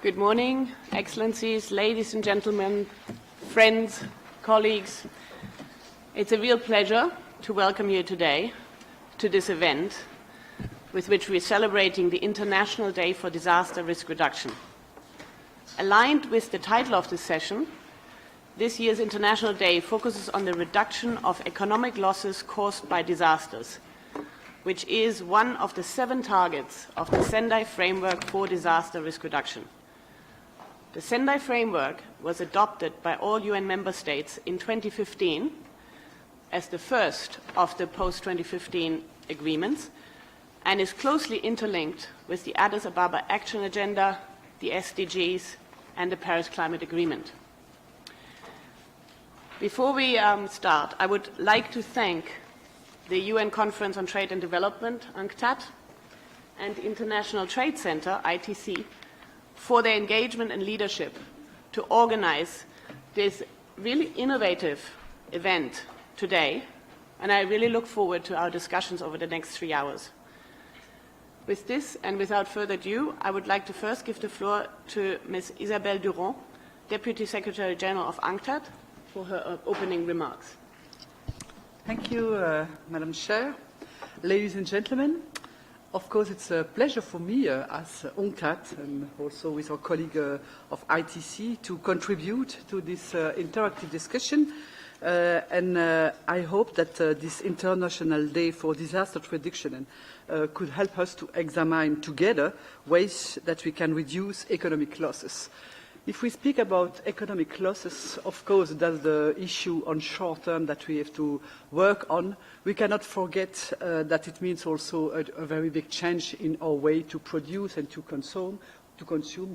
Good morning, Excellencies, ladies and gentlemen, friends, colleagues. It's a real pleasure to welcome you today to this event with which we're celebrating the International Day for Disaster Risk Reduction. Aligned with the title of this session, this year's International Day focuses on the reduction of economic losses caused by disasters, which is one of the 7 targets of the Sendai Framework for Disaster Risk Reduction. The Sendai Framework was adopted by all UN member states in 2015 as the first of the post-2015 agreements and is closely interlinked with the Addis Ababa Action Agenda, the SDGs, and the Paris Climate Agreement. Before we start, I would like to thank the UN Conference on Trade and Development, UNCTAD, and the International Trade Center, ITC, for their engagement and leadership to organize this really innovative event today, and I really look forward to our discussions over the next 3 hours. With this, and without further ado, I would like to first give the floor to Ms. Isabelle Durant, Deputy Secretary General of UNCTAD, for her opening remarks. Thank you, Madam Chair. Ladies and gentlemen, of course, it's a pleasure for me as UNCTAD and also with our colleague of ITC to contribute to this interactive discussion. I hope that this International Day for Disaster Reduction could help us to examine together ways that we can reduce economic losses. If we speak about economic losses, of course, that's the issue on short term that we have to work on. We cannot forget that it means also a very big change in our way to produce and to consume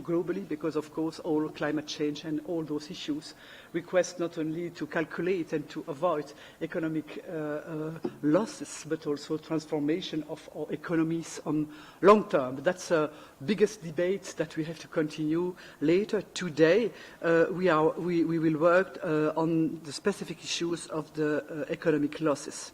globally, because, of course, all climate change and all those issues request not only to calculate and to avoid economic losses, but also transformation of our economies on long term. That's the biggest debate that we have to continue later today. We will work on the specific issues of the economic losses.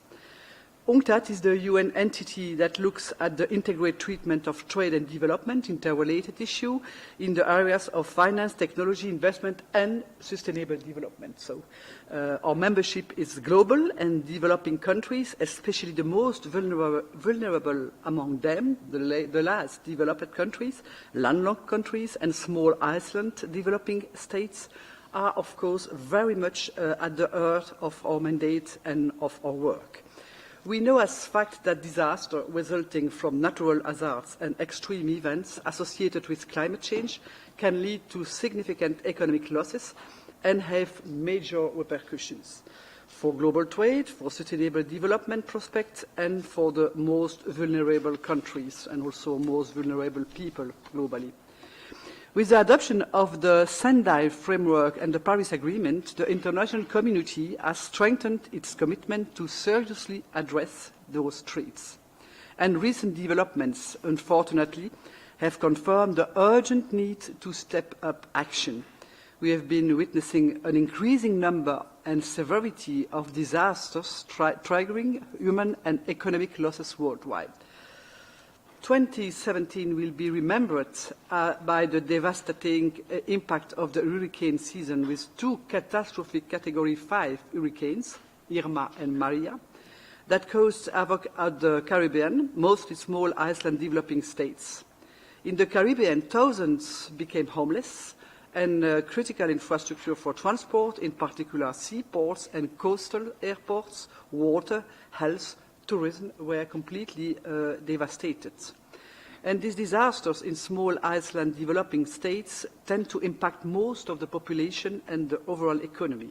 UNCTAD is the UN entity that looks at the integrated treatment of trade and development, interrelated issue, in the areas of finance, technology, investment, and sustainable development. So our membership is global, and developing countries, especially the most vulnerable among them, the last developed countries, landlocked countries, and small island developing states, are, of course, very much at the heart of our mandate and of our work. We know as fact that disaster resulting from natural hazards and extreme events associated with climate change can lead to significant economic losses and have major repercussions for global trade, for sustainable development prospects, and for the most vulnerable countries and also most vulnerable people globally. With the adoption of the Sendai Framework and the Paris Agreement, the international community has strengthened its commitment to seriously address those threats. And recent developments, unfortunately, have confirmed the urgent need to step up action. We have been witnessing an increasing number and severity of disasters triggering human and economic losses worldwide. 2017 will be remembered by the devastating impact of the hurricane season, with 2 catastrophic Category 5 hurricanes, Irma and Maria, that caused havoc at the Caribbean, mostly small island developing states. In the Caribbean, thousands became homeless, and critical infrastructure for transport, in particular seaports and coastal airports, water, health, tourism, were completely devastated. And these disasters in small island developing states tend to impact most of the population and the overall economy.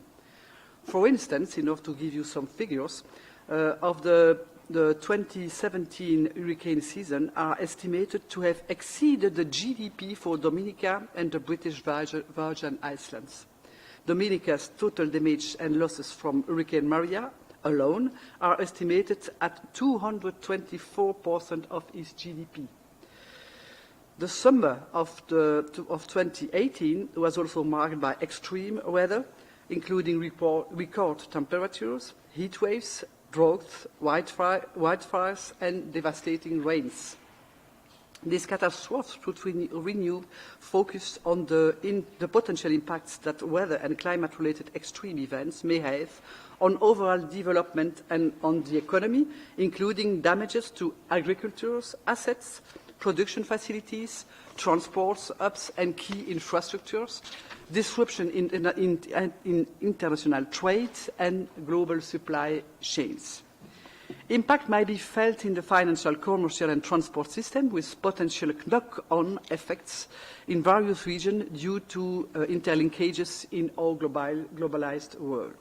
For instance, in order to give you some figures, of the 2017 hurricane season are estimated to have exceeded the GDP for Dominica and the British Virgin Islands. Dominica's total damage and losses from Hurricane Maria alone are estimated at 224% of its GDP. The summer of 2018 was also marked by extreme weather, including record temperatures, heat waves, droughts, wildfires, and devastating rains. These catastrophes put renewed focus on the potential impacts that weather and climate-related extreme events may have on overall development and on the economy, including damages to agriculture's assets, production facilities, transport hubs and key infrastructures, disruption in international trade and global supply chains. Impact might be felt in the financial, commercial and transport system with potential knock-on effects in various regions due to interlinkages in our globalized world.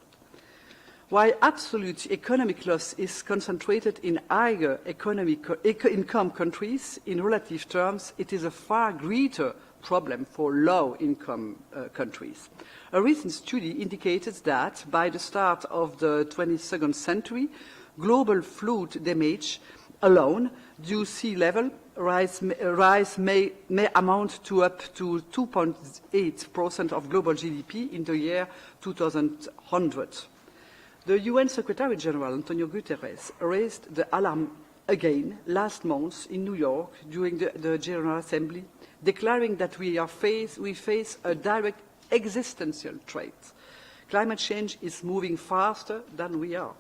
While absolute economic loss is concentrated in higher income countries, in relative terms, it is a far greater problem for low-income countries. A recent study indicated that by the start of the 22nd century, global flood damage alone due sea level rise may amount to up to 2.8% of global GDP in the year 2100. The UN Secretary General, Antonio Guterres, raised the alarm again last month in New York during the General Assembly, declaring that we face a direct existential threat. Climate change is moving faster than we are.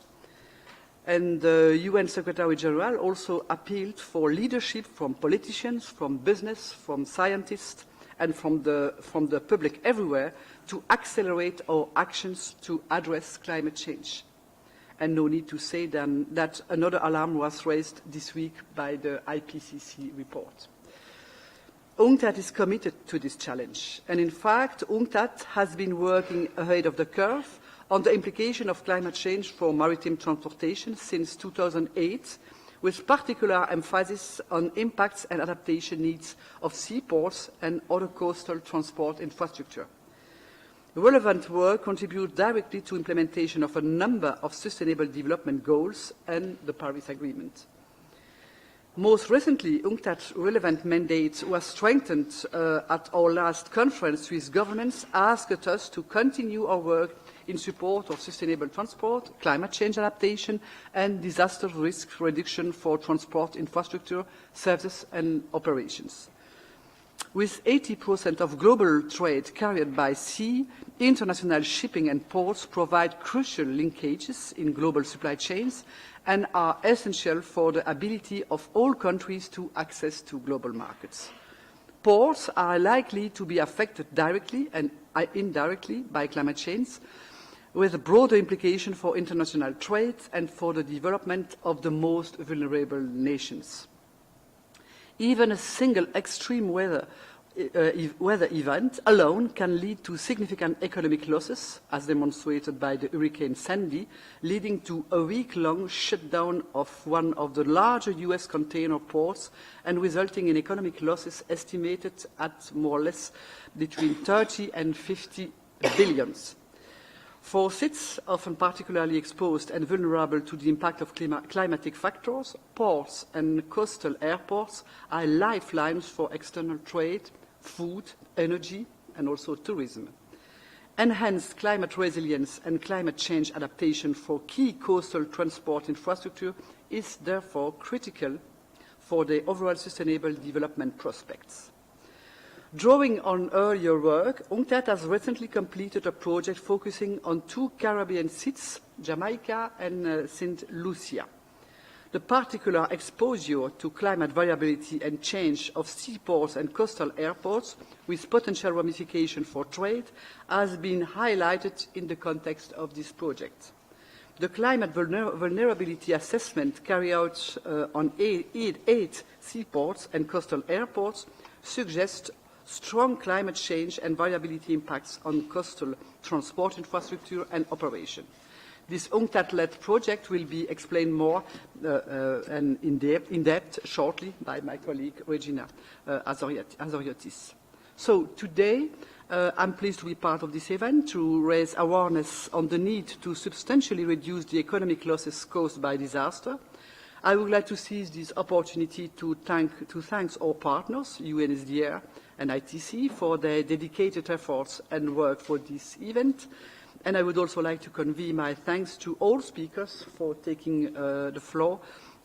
And the UN Secretary General also appealed for leadership from politicians, from business, from scientists, and from the public everywhere to accelerate our actions to address climate change. And no need to say then that another alarm was raised this week by the IPCC report. UNCTAD is committed to this challenge, and in fact, UNCTAD has been working ahead of the curve on the implication of climate change for maritime transportation since 2008, with particular emphasis on impacts and adaptation needs of seaports and other coastal transport infrastructure. Relevant work contributes directly to implementation of a number of sustainable development goals and the Paris Agreement. Most recently, UNCTAD's relevant mandate was strengthened at our last conference with governments asked us to continue our work in support of sustainable transport, climate change adaptation, and disaster risk reduction for transport infrastructure, services and operations. With 80% of global trade carried by sea, international shipping and ports provide crucial linkages in global supply chains and are essential for the ability of all countries to access to global markets. Ports are likely to be affected directly and indirectly by climate change, with a broader implication for international trade and for the development of the most vulnerable nations. Even a single extreme weather event alone can lead to significant economic losses, as demonstrated by the Hurricane Sandy, leading to a week-long shutdown of one of the larger US container ports and resulting in economic losses estimated at more or less between 30 and 50 billions. For cities often particularly exposed and vulnerable to the impact of climatic factors, ports and coastal airports are lifelines for external trade, food, energy, and also tourism. Enhanced climate resilience and climate change adaptation for key coastal transport infrastructure is therefore critical for the overall sustainable development prospects. Drawing on earlier work, UNCTAD has recently completed a project focusing on two Caribbean cities, Jamaica and St. Lucia. The particular exposure to climate variability and change of seaports and coastal airports with potential ramification for trade has been highlighted in the context of this project. The climate vulnerability assessment carried out on eight seaports and coastal airports suggests strong climate change and variability impacts on coastal transport infrastructure and operation. This UNCTAD-led project will be explained more and in depth shortly by my colleague Regina Asariotis. So today, I'm pleased to be part of this event to raise awareness on the need to substantially reduce the economic losses caused by disaster. I would like to seize this opportunity to thank our partners, UNSDR and ITC, for their dedicated efforts and work for this event, And I would also like to convey my thanks to all speakers for taking the floor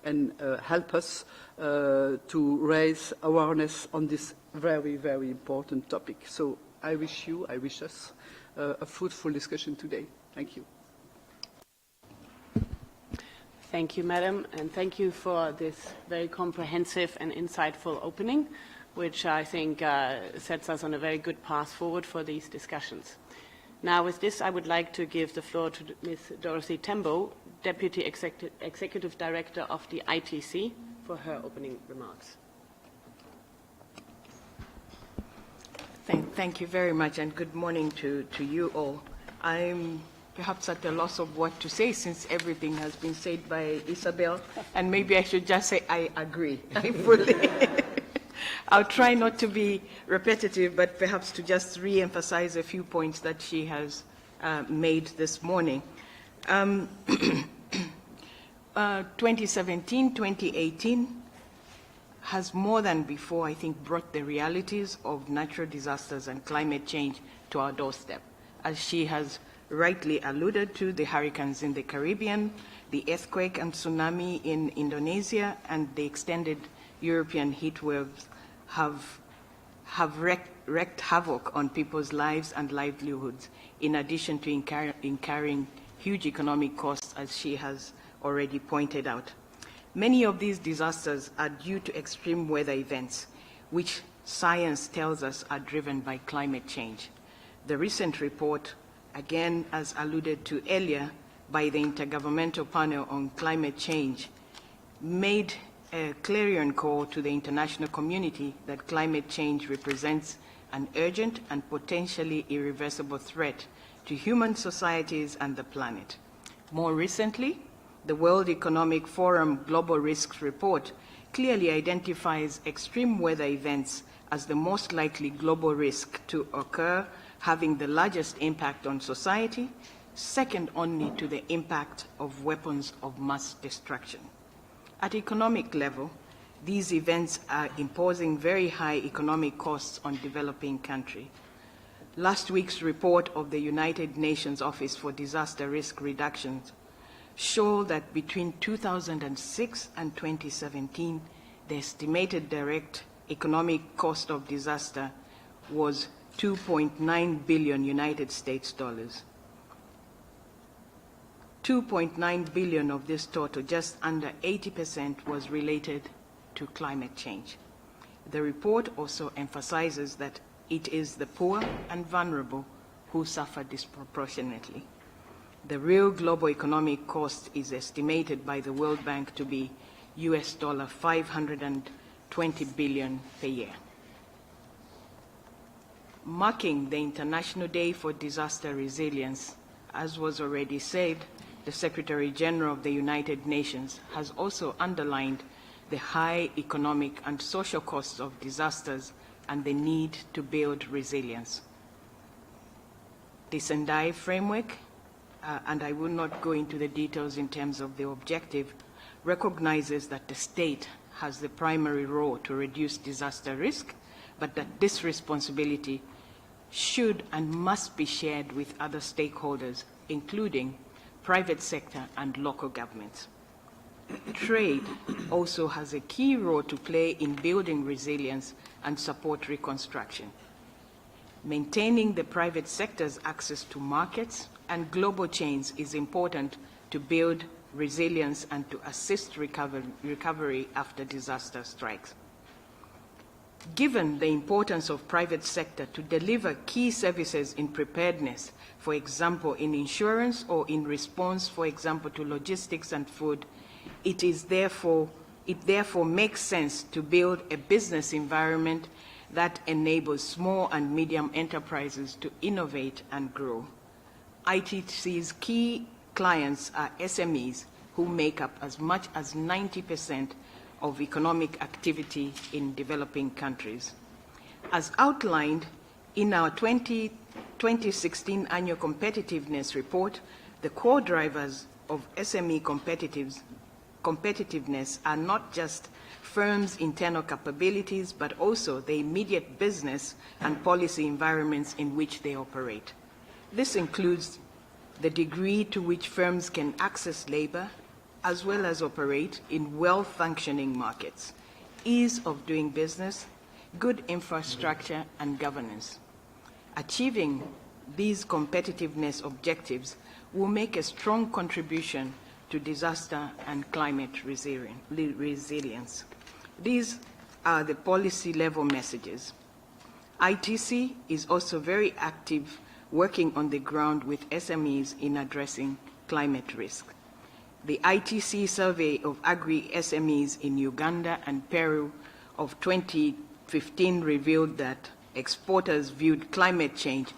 and help us to raise awareness on this very, very important topic. So I wish us a fruitful discussion today. Thank you. Thank you, Madam, and thank you for this very comprehensive and insightful opening, which I think sets us on a very good path forward for these discussions. Now, with this, I would like to give the floor to Ms. Dorothy Tembo, Deputy Executive Director of the ITC, for her opening remarks. Thank you very much, and good morning to you all. I'm perhaps at a loss of what to say since everything has been said by Isabelle, and maybe I should just say I agree fully. I'll try not to be repetitive, but perhaps to just re-emphasize a few points that she has made this morning. 2017, 2018 has more than before, I think, brought the realities of natural disasters and climate change to our doorstep. As she has rightly alluded to, the hurricanes in the Caribbean, the earthquake and tsunami in Indonesia, and the extended European heat waves have wreaked havoc on people's lives and livelihoods, in addition to incurring huge economic costs, as she has already pointed out. Many of these disasters are due to extreme weather events, which science tells us are driven by climate change. The recent report, again, as alluded to earlier, by the Intergovernmental Panel on Climate Change, made a clarion call to the international community that climate change represents an urgent and potentially irreversible threat to human societies and the planet. More recently, the World Economic Forum Global Risks Report clearly identifies extreme weather events as the most likely global risk to occur, having the largest impact on society, second only to the impact of weapons of mass destruction. At economic level, these events are imposing very high economic costs on developing countries. Last week's report of the United Nations Office for Disaster Risk Reduction showed that between 2006 and 2017, the estimated direct economic cost of disaster was 2.9 billion United States dollars. 2.9 billion of this total, just under 80%, was related to climate change. The report also emphasizes that it is the poor and vulnerable who suffer disproportionately. The real global economic cost is estimated by the World Bank to be US $520 billion per year. Marking the International Day for Disaster Resilience, as was already said, the Secretary General of the United Nations has also underlined the high economic and social costs of disasters and the need to build resilience. The Sendai framework, and I will not go into the details in terms of the objective, recognizes that the state has the primary role to reduce disaster risk, but that this responsibility should and must be shared with other stakeholders, including private sector and local governments. Trade also has a key role to play in building resilience and support reconstruction. Maintaining the private sector's access to markets and global chains is important to build resilience and to assist recovery after disaster strikes. Given the importance of private sector to deliver key services in preparedness, for example, in insurance or in response, for example, to logistics and food, it therefore makes sense to build a business environment that enables small and medium enterprises to innovate and grow. ITC's key clients are SMEs, who make up as much as 90% of economic activity in developing countries. As outlined in our 2016 annual competitiveness report, the core drivers of SME competitiveness are not just firms' internal capabilities, but also the immediate business and policy environments in which they operate. This includes the degree to which firms can access labor, as well as operate in well-functioning markets, ease of doing business, good infrastructure, and governance. Achieving these competitiveness objectives will make a strong contribution to disaster and climate resilience. These are the policy-level messages. ITC is also very active working on the ground with SMEs in addressing climate risk. The ITC survey of agri-SMEs in Uganda and Peru of 2015 revealed that exporters viewed climate change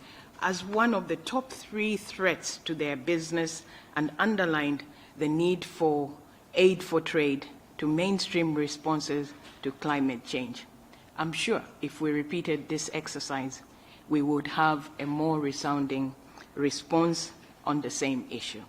as one of the top 3 threats to their business and underlined the need for aid for trade to mainstream responses to climate change. I'm sure if we repeated this exercise, we would have a more resounding response on the same issue.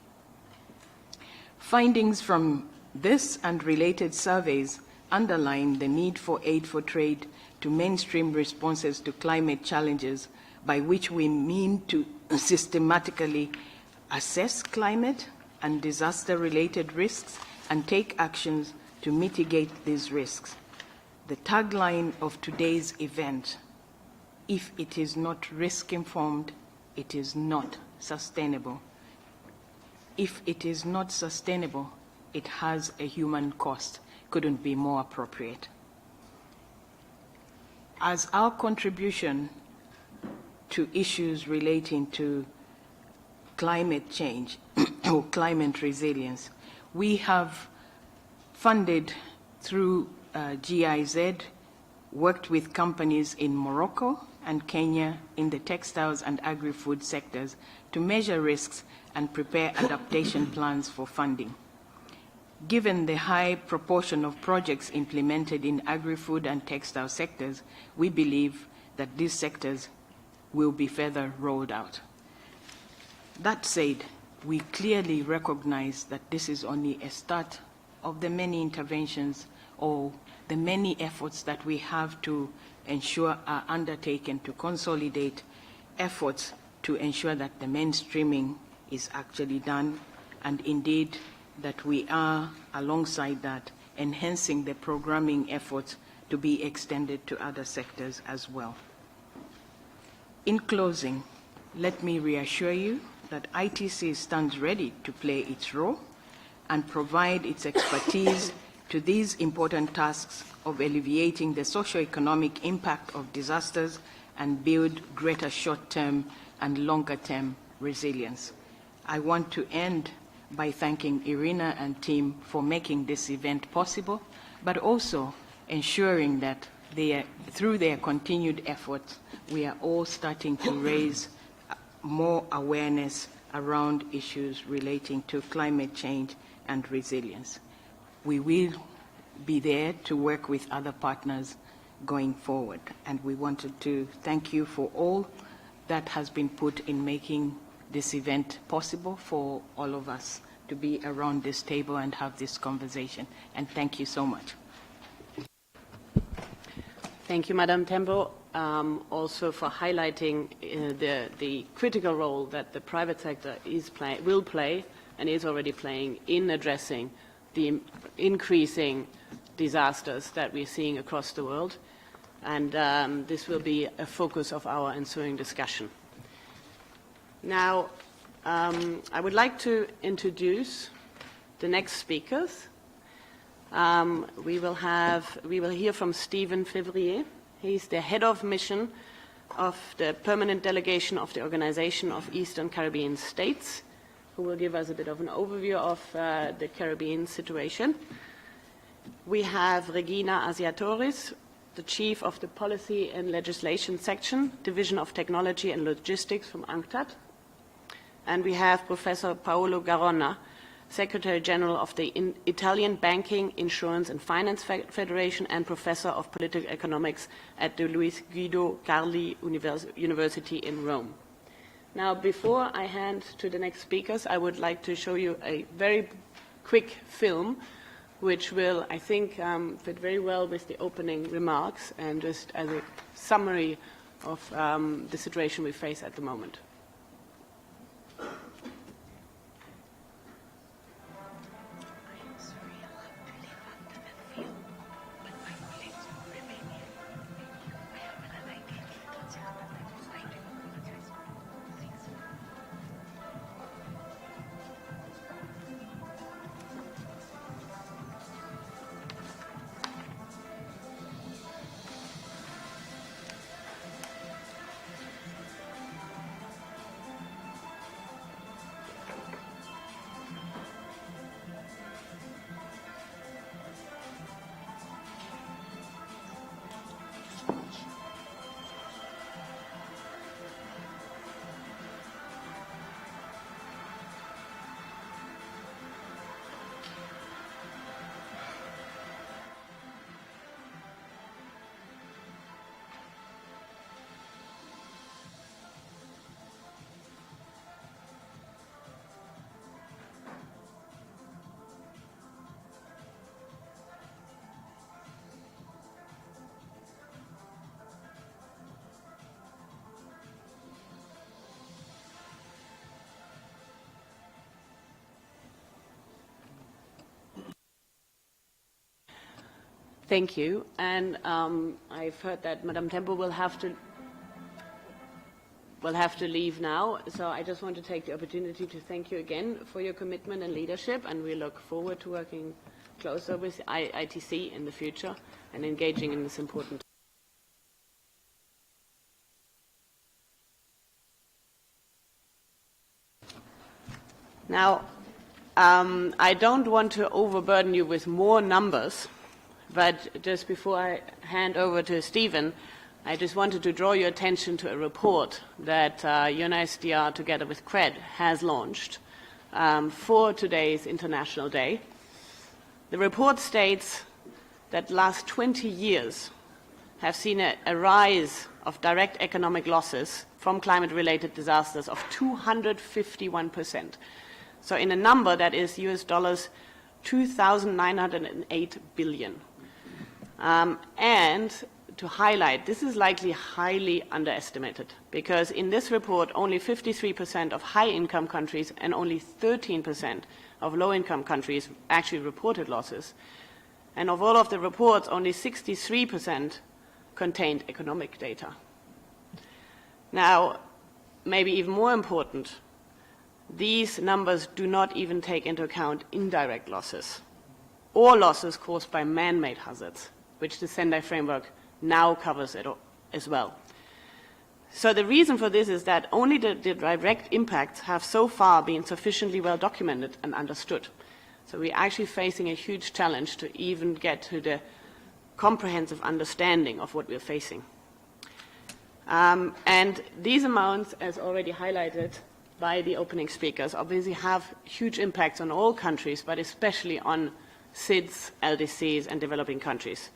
Findings from this and related surveys underline the need for aid for trade to mainstream responses to climate challenges, by which we mean to systematically assess climate and disaster-related risks and take actions to mitigate these risks. The tagline of today's event, if it is not risk-informed, it is not sustainable. If it is not sustainable, it has a human cost. Couldn't be more appropriate. As our contribution to issues relating to climate change or climate resilience, we have funded through GIZ, worked with companies in Morocco and Kenya in the textiles and agri-food sectors to measure risks and prepare adaptation plans for funding. Given the high proportion of projects implemented in agri-food and textile sectors, we believe that these sectors will be further rolled out. That said, we clearly recognize that this is only a start of the many interventions or the many efforts that we have to ensure are undertaken to consolidate efforts to ensure that the mainstreaming is actually done, and indeed that we are, alongside that, enhancing the programming efforts to be extended to other sectors as well. In closing, let me reassure you that ITC stands ready to play its role and provide its expertise to these important tasks of alleviating the socio-economic impact of disasters and build greater short-term and longer-term resilience. I want to end by thanking Irina and team for making this event possible, but also ensuring that through their continued efforts, we are all starting to raise more awareness around issues relating to climate change and resilience. We will be there to work with other partners going forward, and we wanted to thank you for all that has been put in making this event possible for all of us to be around this table and have this conversation. And thank you so much. Thank you, Madam Tembo, also for highlighting the critical role that the private sector will play and is already playing in addressing the increasing disasters that we're seeing across the world. And this will be a focus of our ensuing discussion. Now, I would like to introduce the next speakers. We will hear from Stephen Fevrier. He's the head of mission of the permanent delegation of the Organization of Eastern Caribbean States, who will give us a bit of an overview of the Caribbean situation. We have Regina Asariotis, the chief of the Policy and Legislation Section, Division of Technology and Logistics from UNCTAD. And we have Professor Paolo Garonna, Secretary General of the Italian Banking, Insurance and Finance Federation and Professor of Political Economics at the Guido Carli University in Rome. Now, before I hand to the next speakers, I would like to show you a very quick film, which will, I think, fit very well with the opening remarks and just as a summary of the situation we face at the moment. Thank you. And I've heard that Madame Tembo will have to leave now. So I just want to take the opportunity to thank you again for your commitment and leadership, and we look forward to working closer with ITC in the future and engaging in this important. Now, I don't want to overburden you with more numbers, but just before I hand over to Stephen, I just wanted to draw your attention to a report that UNISDR, together with CRED, has launched for today's International Day. The report states that the last 20 years have seen a rise of direct economic losses from climate-related disasters of 251%. So in a number that is US dollars 2,908 billion. And to highlight, this is likely highly underestimated, because in this report, only 53% of high-income countries and only 13% of low-income countries actually reported losses. And of all of the reports, only 63% contained economic data. Now, maybe even more important, these numbers do not even take into account indirect losses or losses caused by man-made hazards, which the Sendai framework now covers it as well. So the reason for this is that only the direct impacts have so far been sufficiently well documented and understood. So we're actually facing a huge challenge to even get to the comprehensive understanding of what we're facing. And these amounts, as already highlighted by the opening speakers, obviously have huge impacts on all countries, but especially on SIDS, LDCs, and developing countries.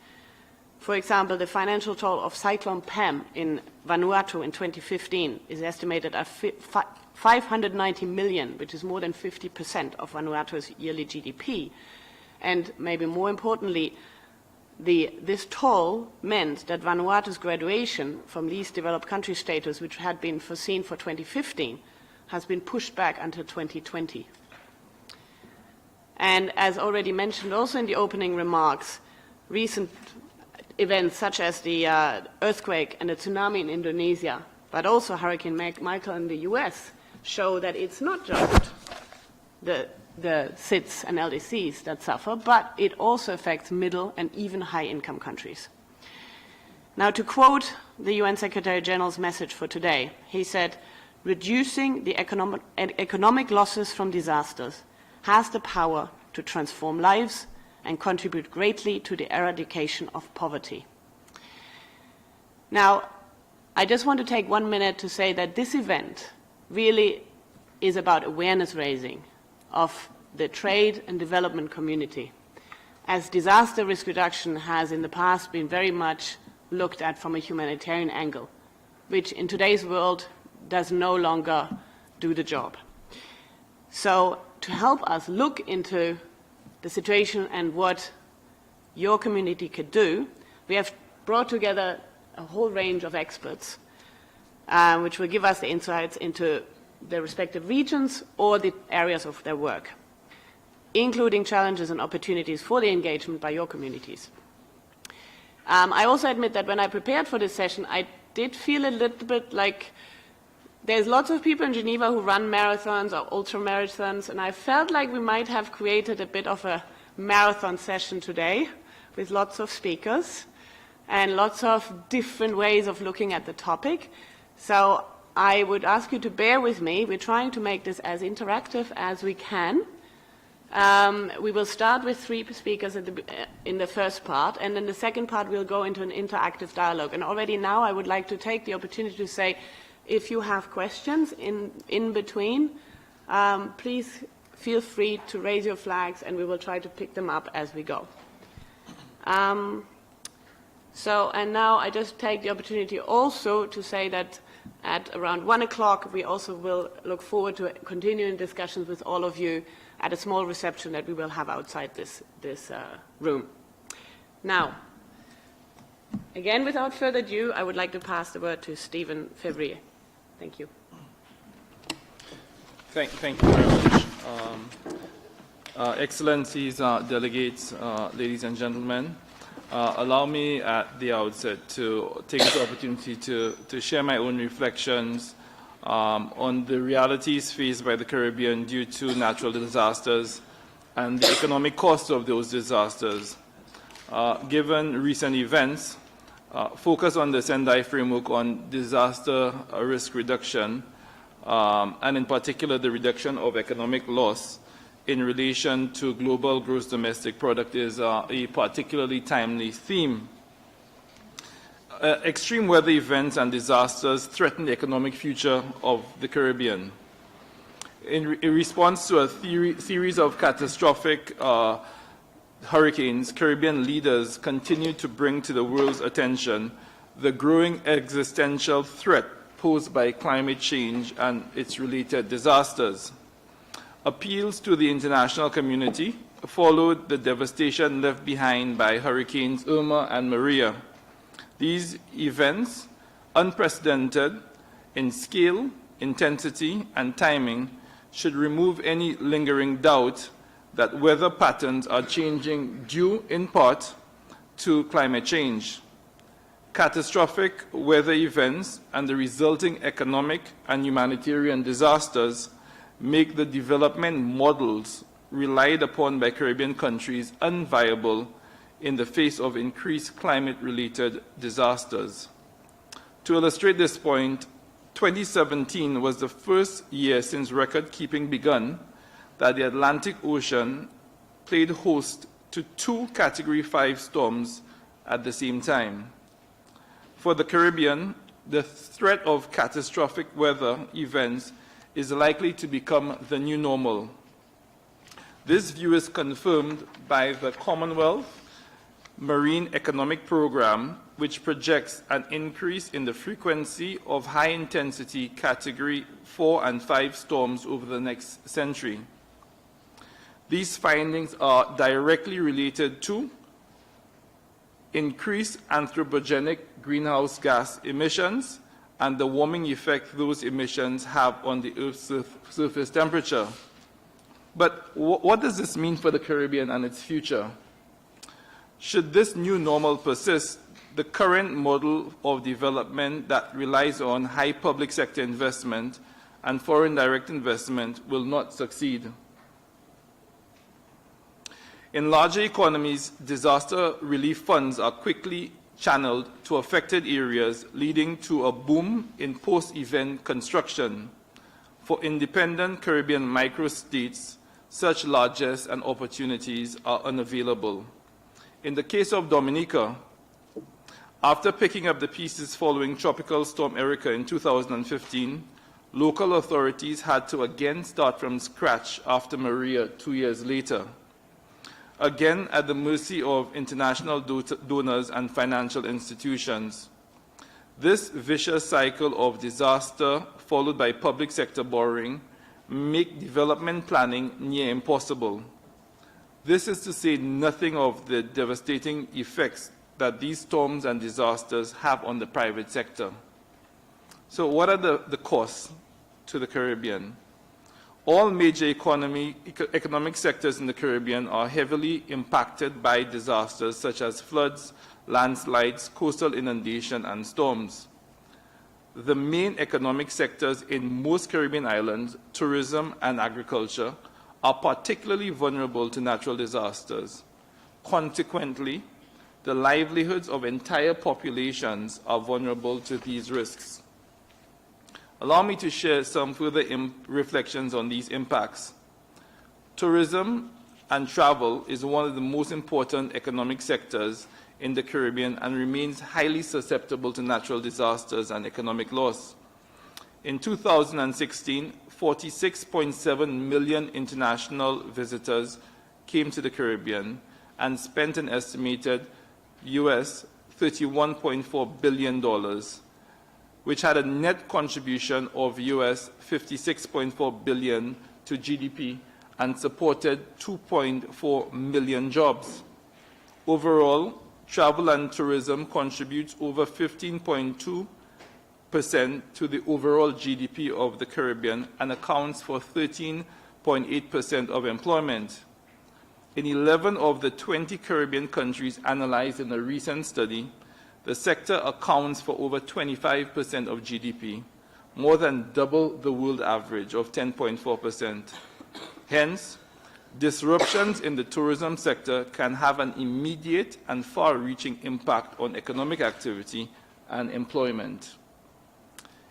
For example, the financial toll of Cyclone Pam in Vanuatu in 2015 is estimated at 590 million, which is more than 50% of Vanuatu's yearly GDP. And maybe more importantly, this toll meant that Vanuatu's graduation from least developed country status, which had been foreseen for 2015, has been pushed back until 2020. And as already mentioned also in the opening remarks, recent events such as the earthquake and the tsunami in Indonesia, but also Hurricane Michael in the US, show that it's not just the SIDS and LDCs that suffer, but it also affects middle and even high-income countries. Now, to quote the UN Secretary General's message for today, he said, "Reducing the economic losses from disasters has the power to transform lives and contribute greatly to the eradication of poverty." Now, I just want to take 1 minute to say that this event really is about awareness raising of the trade and development community, as disaster risk reduction has in the past been very much looked at from a humanitarian angle, which in today's world does no longer do the job. So to help us look into the situation and what your community could do, we have brought together a whole range of experts which will give us the insights into the respective regions or the areas of their work, including challenges and opportunities for the engagement by your communities. I also admit that when I prepared for this session, I did feel a little bit like there's lots of people in Geneva who run marathons or ultramarathons, and I felt like we might have created a bit of a marathon session today with lots of speakers and lots of different ways of looking at the topic. So I would ask you to bear with me. We're trying to make this as interactive as we can. We will start with 3 speakers in the first part, and in the second part we'll go into an interactive dialogue. And already now I would like to take the opportunity to say, if you have questions in between, please feel free to raise your flags and we will try to pick them up as we go. And now I just take the opportunity also to say that at around 1 o'clock we also will look forward to continuing discussions with all of you at a small reception that we will have outside this room. Now, again, without further ado, I would like to pass the word to Stephen Fevrier. Thank you. Thank you very much. Excellencies, delegates, ladies and gentlemen. Allow me at the outset to take this opportunity to share my own reflections on the realities faced by the Caribbean due to natural disasters and the economic cost of those disasters. Given recent events, focus on the Sendai framework on disaster risk reduction, and in particular the reduction of economic loss in relation to global gross domestic product is a particularly timely theme. Extreme weather events and disasters threaten the economic future of the Caribbean. In response to a series of catastrophic hurricanes, Caribbean leaders continue to bring to the world's attention the growing existential threat posed by climate change and its related disasters. Appeals to the international community followed the devastation left behind by Hurricanes Irma and Maria. These events, unprecedented in scale, intensity, and timing, should remove any lingering doubt that weather patterns are changing due in part to climate change. Catastrophic weather events and the resulting economic and humanitarian disasters make the development models relied upon by Caribbean countries unviable in the face of increased climate-related disasters. To illustrate this point, 2017 was the first year since record-keeping begun that the Atlantic Ocean played host to 2 Category 5 storms at the same time. For the Caribbean, the threat of catastrophic weather events is likely to become the new normal. This view is confirmed by the Commonwealth Marine Economic Program, which projects an increase in the frequency of high-intensity Category 4 and 5 storms over the next century. These findings are directly related to increased anthropogenic greenhouse gas emissions and the warming effect those emissions have on the Earth's surface temperature. But what does this mean for the Caribbean and its future? Should this new normal persist, the current model of development that relies on high public sector investment and foreign direct investment will not succeed. In larger economies, disaster relief funds are quickly channeled to affected areas, leading to a boom in post-event construction. For independent Caribbean microstates, such largesse and opportunities are unavailable. In the case of Dominica, after picking up the pieces following Tropical Storm Erika in 2015, local authorities had to again start from scratch after Maria 2 years later, again at the mercy of international donors and financial institutions. This vicious cycle of disaster, followed by public sector borrowing, make development planning near impossible. This is to say nothing of the devastating effects that these storms and disasters have on the private sector. So what are the costs to the Caribbean? All major economic sectors in the Caribbean are heavily impacted by disasters such as floods, landslides, coastal inundation, and storms. The main economic sectors in most Caribbean islands, tourism and agriculture, are particularly vulnerable to natural disasters. Consequently, the livelihoods of entire populations are vulnerable to these risks. Allow me to share some further reflections on these impacts. Tourism and travel is one of the most important economic sectors in the Caribbean and remains highly susceptible to natural disasters and economic loss. In 2016, 46.7 million international visitors came to the Caribbean and spent an estimated US $31.4 billion, which had a net contribution of US $56.4 billion to GDP and supported 2.4 million jobs. Overall, travel and tourism contributes over 15.2% to the overall GDP of the Caribbean and accounts for 13.8% of employment. In 11 of the 20 Caribbean countries analyzed in a recent study, the sector accounts for over 25% of GDP, more than double the world average of 10.4%. Hence, disruptions in the tourism sector can have an immediate and far-reaching impact on economic activity and employment.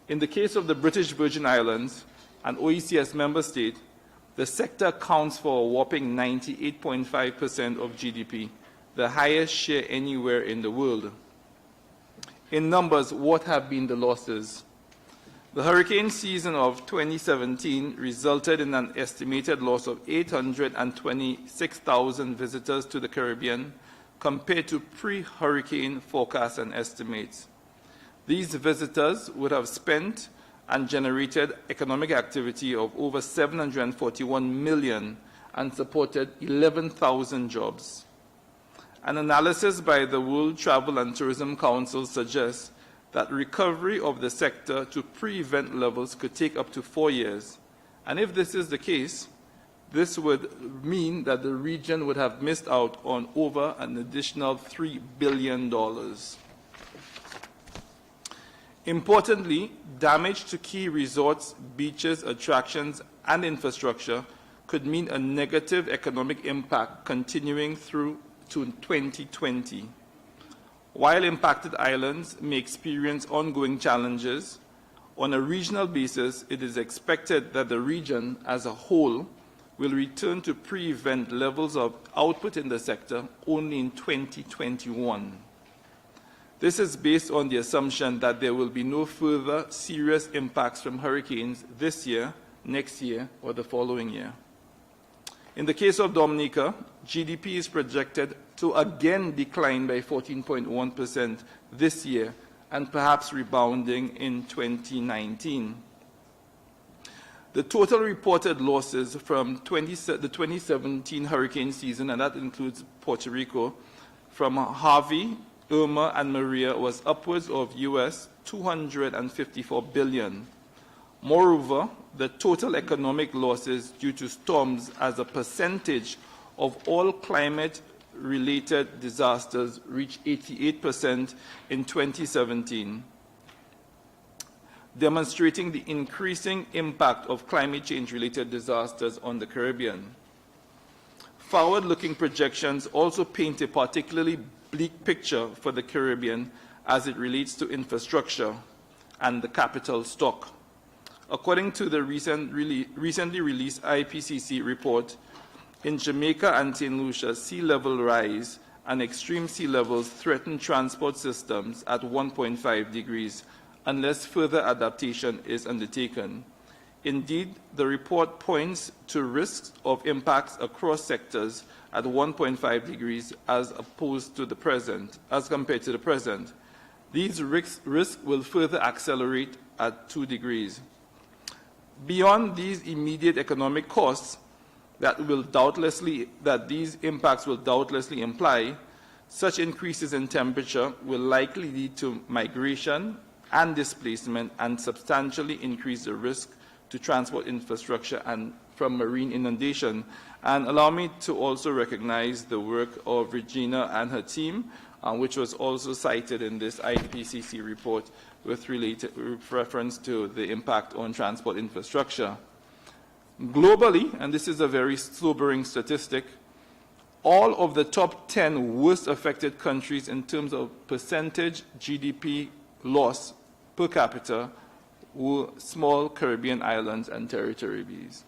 In the case of the British Virgin Islands, an OECS member state, the sector accounts for a whopping 98.5% of GDP, the highest share anywhere in the world. In numbers, what have been the losses? The hurricane season of 2017 resulted in an estimated loss of 826,000 visitors to the Caribbean compared to pre-hurricane forecasts and estimates. These visitors would have spent and generated economic activity of over 741 million and supported 11,000 jobs. An analysis by the World Travel and Tourism Council suggests that recovery of the sector to pre-event levels could take up to 4 years. And if this is the case, this would mean that the region would have missed out on over an additional $3 billion. Importantly, damage to key resorts, beaches, attractions, and infrastructure could mean a negative economic impact continuing through to 2020. While impacted islands may experience ongoing challenges, on a regional basis, it is expected that the region as a whole will return to pre-event levels of output in the sector only in 2021. This is based on the assumption that there will be no further serious impacts from hurricanes this year, next year, or the following year. In the case of Dominica, GDP is projected to again decline by 14.1% this year and perhaps rebounding in 2019. The total reported losses from the 2017 hurricane season, and that includes Puerto Rico, from Harvey, Irma, and Maria was upwards of US $254 billion. Moreover, the total economic losses due to storms as a percentage of all climate-related disasters reached 88% in 2017, demonstrating the increasing impact of climate change-related disasters on the Caribbean. Forward-looking projections also paint a particularly bleak picture for the Caribbean as it relates to infrastructure and the capital stock. According to the recently released IPCC report, in Jamaica and St. Lucia, sea level rise and extreme sea levels threaten transport systems at 1.5 degrees unless further adaptation is undertaken. Indeed, the report points to risks of impacts across sectors at 1.5 degrees as compared to the present. These risks will further accelerate at 2 degrees. Beyond these immediate economic costs that these impacts will doubtlessly imply, such increases in temperature will likely lead to migration and displacement and substantially increase the risk to transport infrastructure and from marine inundation. And allow me to also recognize the work of Regina and her team, which was also cited in this IPCC report with reference to the impact on transport infrastructure. Globally, and this is a very sobering statistic, all of the top 10 worst affected countries in terms of percentage GDP loss per capita were small Caribbean islands and territories.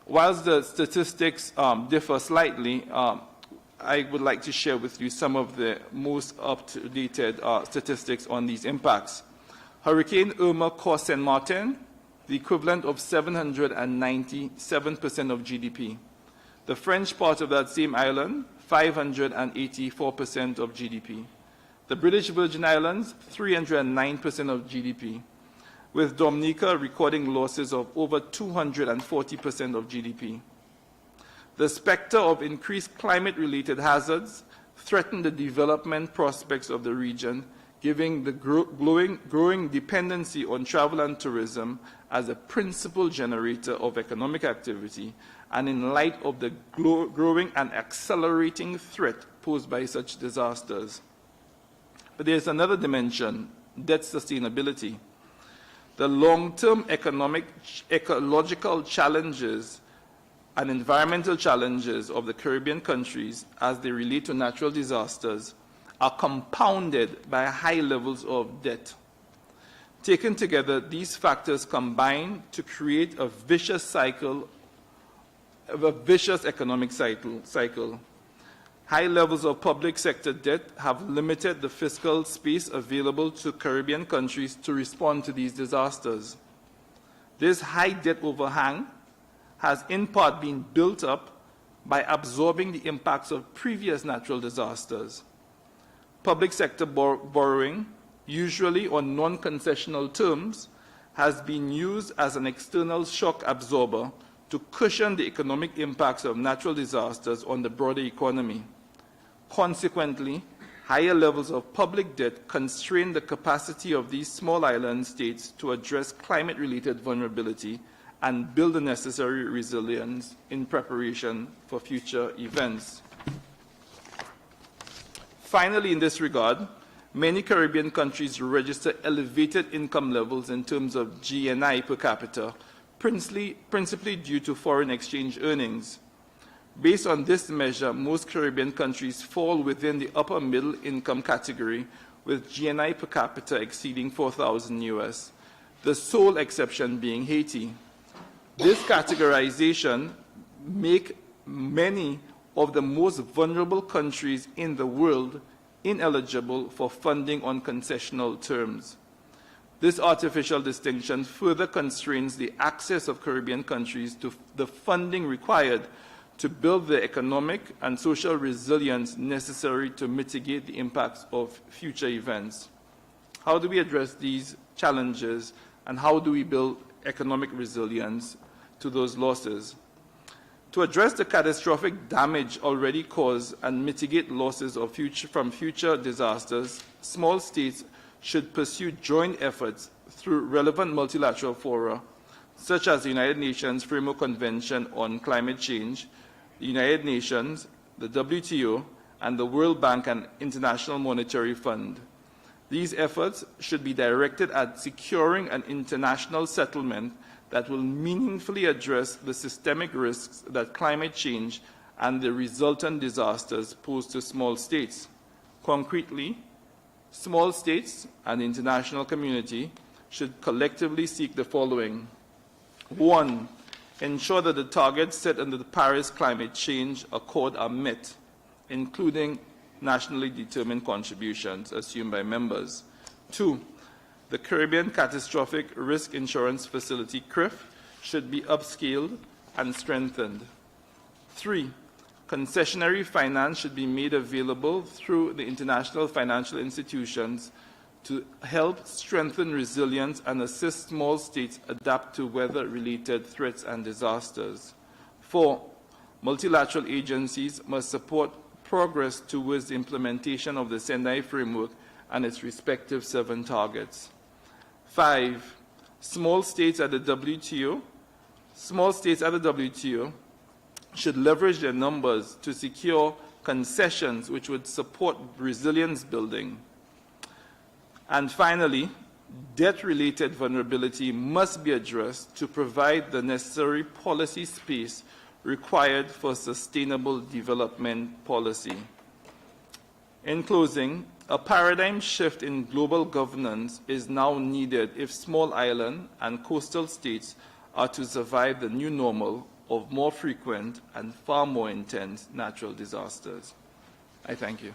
Whilst the statistics differ slightly, I would like to share with you some of the most up-to-date statistics on these impacts. Hurricane Irma cost St. Martin the equivalent of 797% of GDP. The French part of that same island, 584% of GDP. The British Virgin Islands, 309% of GDP, with Dominica recording losses of over 240% of GDP. The specter of increased climate-related hazards threaten the development prospects of the region, giving the growing dependency on travel and tourism as a principal generator of economic activity, and in light of the growing and accelerating threat posed by such disasters. But there's another dimension, debt sustainability. The long-term economic, ecological challenges and environmental challenges of the Caribbean countries as they relate to natural disasters are compounded by high levels of debt. Taken together, these factors combine to create a vicious cycle, a vicious economic cycle. High levels of public sector debt have limited the fiscal space available to Caribbean countries to respond to these disasters. This high debt overhang has in part been built up by absorbing the impacts of previous natural disasters. Public sector borrowing, usually on non-concessional terms, has been used as an external shock absorber to cushion the economic impacts of natural disasters on the broader economy. Consequently, higher levels of public debt constrain the capacity of these small island states to address climate-related vulnerability and build the necessary resilience in preparation for future events. Finally, in this regard, many Caribbean countries register elevated income levels in terms of GNI per capita, principally due to foreign exchange earnings. Based on this measure, most Caribbean countries fall within the upper middle income category, with GNI per capita exceeding 4,000 US, the sole exception being Haiti. This categorization makes many of the most vulnerable countries in the world ineligible for funding on concessional terms. This artificial distinction further constrains the access of Caribbean countries to the funding required to build the economic and social resilience necessary to mitigate the impacts of future events. How do we address these challenges, and how do we build economic resilience to those losses? To address the catastrophic damage already caused and mitigate losses from future disasters, small states should pursue joint efforts through relevant multilateral fora, such as the United Nations Framework Convention on Climate Change, the United Nations, the WTO, and the World Bank and International Monetary Fund. These efforts should be directed at securing an international settlement that will meaningfully address the systemic risks that climate change and the resultant disasters pose to small states. Concretely, small states and the international community should collectively seek the following. 1, ensure that the targets set under the Paris Climate Change Accord are met, including nationally determined contributions assumed by members. 2, the Caribbean Catastrophic Risk Insurance Facility, CRIF, should be upscaled and strengthened. 3, concessionary finance should be made available through the international financial institutions to help strengthen resilience and assist small states adapt to weather-related threats and disasters. 4, multilateral agencies must support progress towards the implementation of the Sendai Framework and its respective 7 targets. 5, small states at the WTO should leverage their numbers to secure concessions which would support resilience building. And finally, debt-related vulnerability must be addressed to provide the necessary policy space required for sustainable development policy. In closing, a paradigm shift in global governance is now needed if small island and coastal states are to survive the new normal of more frequent and far more intense natural disasters. I thank you.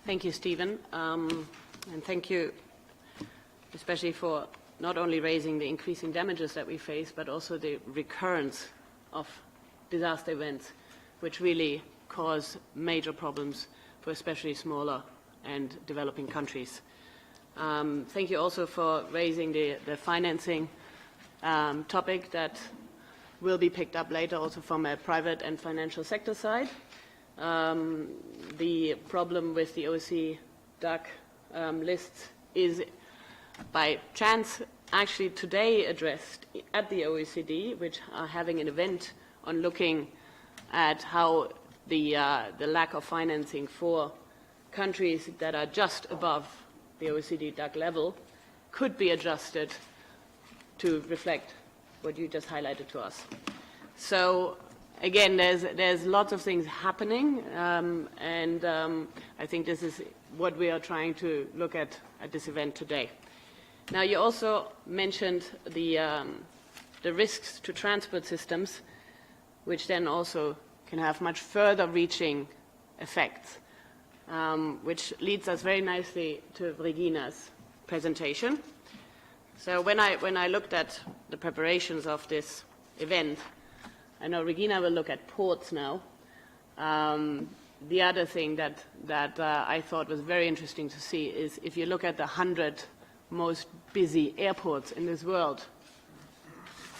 Thank you, Stephen, and thank you especially for not only raising the increasing damages that we face, but also the recurrence of disaster events, which really cause major problems for especially smaller and developing countries. Thank you also for raising the financing topic that will be picked up later also from a private and financial sector side. The problem with the OECS list is by chance actually today addressed at the OECD, which are having an event on looking at how the lack of financing for countries that are just above the OECD DAC level could be adjusted to reflect what you just highlighted to us. So again, there's lots of things happening, and I think this is what we are trying to look at this event today. Now, you also mentioned the risks to transport systems, which then also can have much further reaching effects, which leads us very nicely to Regina's presentation. So when I looked at the preparations of this event, I know Regina will look at ports now. The other thing that I thought was very interesting to see is if you look at the 100 most busy airports in this world,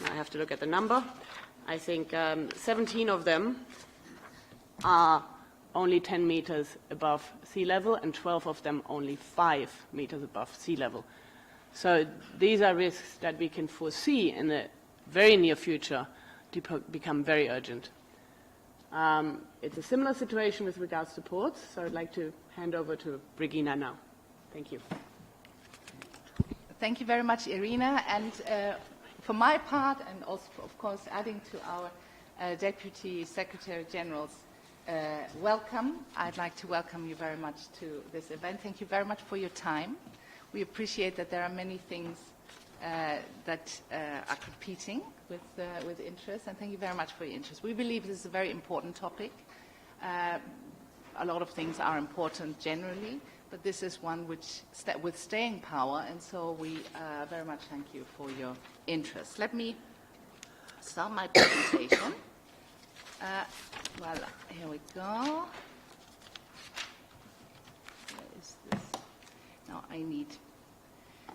I have to look at the number. I think 17 of them are only 10 meters above sea level, and 12 of them only 5 meters above sea level. So these are risks that we can foresee in the very near future to become very urgent. It's a similar situation with regards to ports, so I'd like to hand over to Regina now. Thank you. Thank you very much, Irina. And for my part, and also, of course, adding to our Deputy Secretary General's welcome, I'd like to welcome you very much to this event. Thank you very much for your time. We appreciate that there are many things that are competing with interest, and thank you very much for your interest. We believe this is a very important topic. A lot of things are important generally, but this is one which with staying power, and so we very much thank you for your interest. Let me start my presentation. Well, here we go. Where is this? Now I need...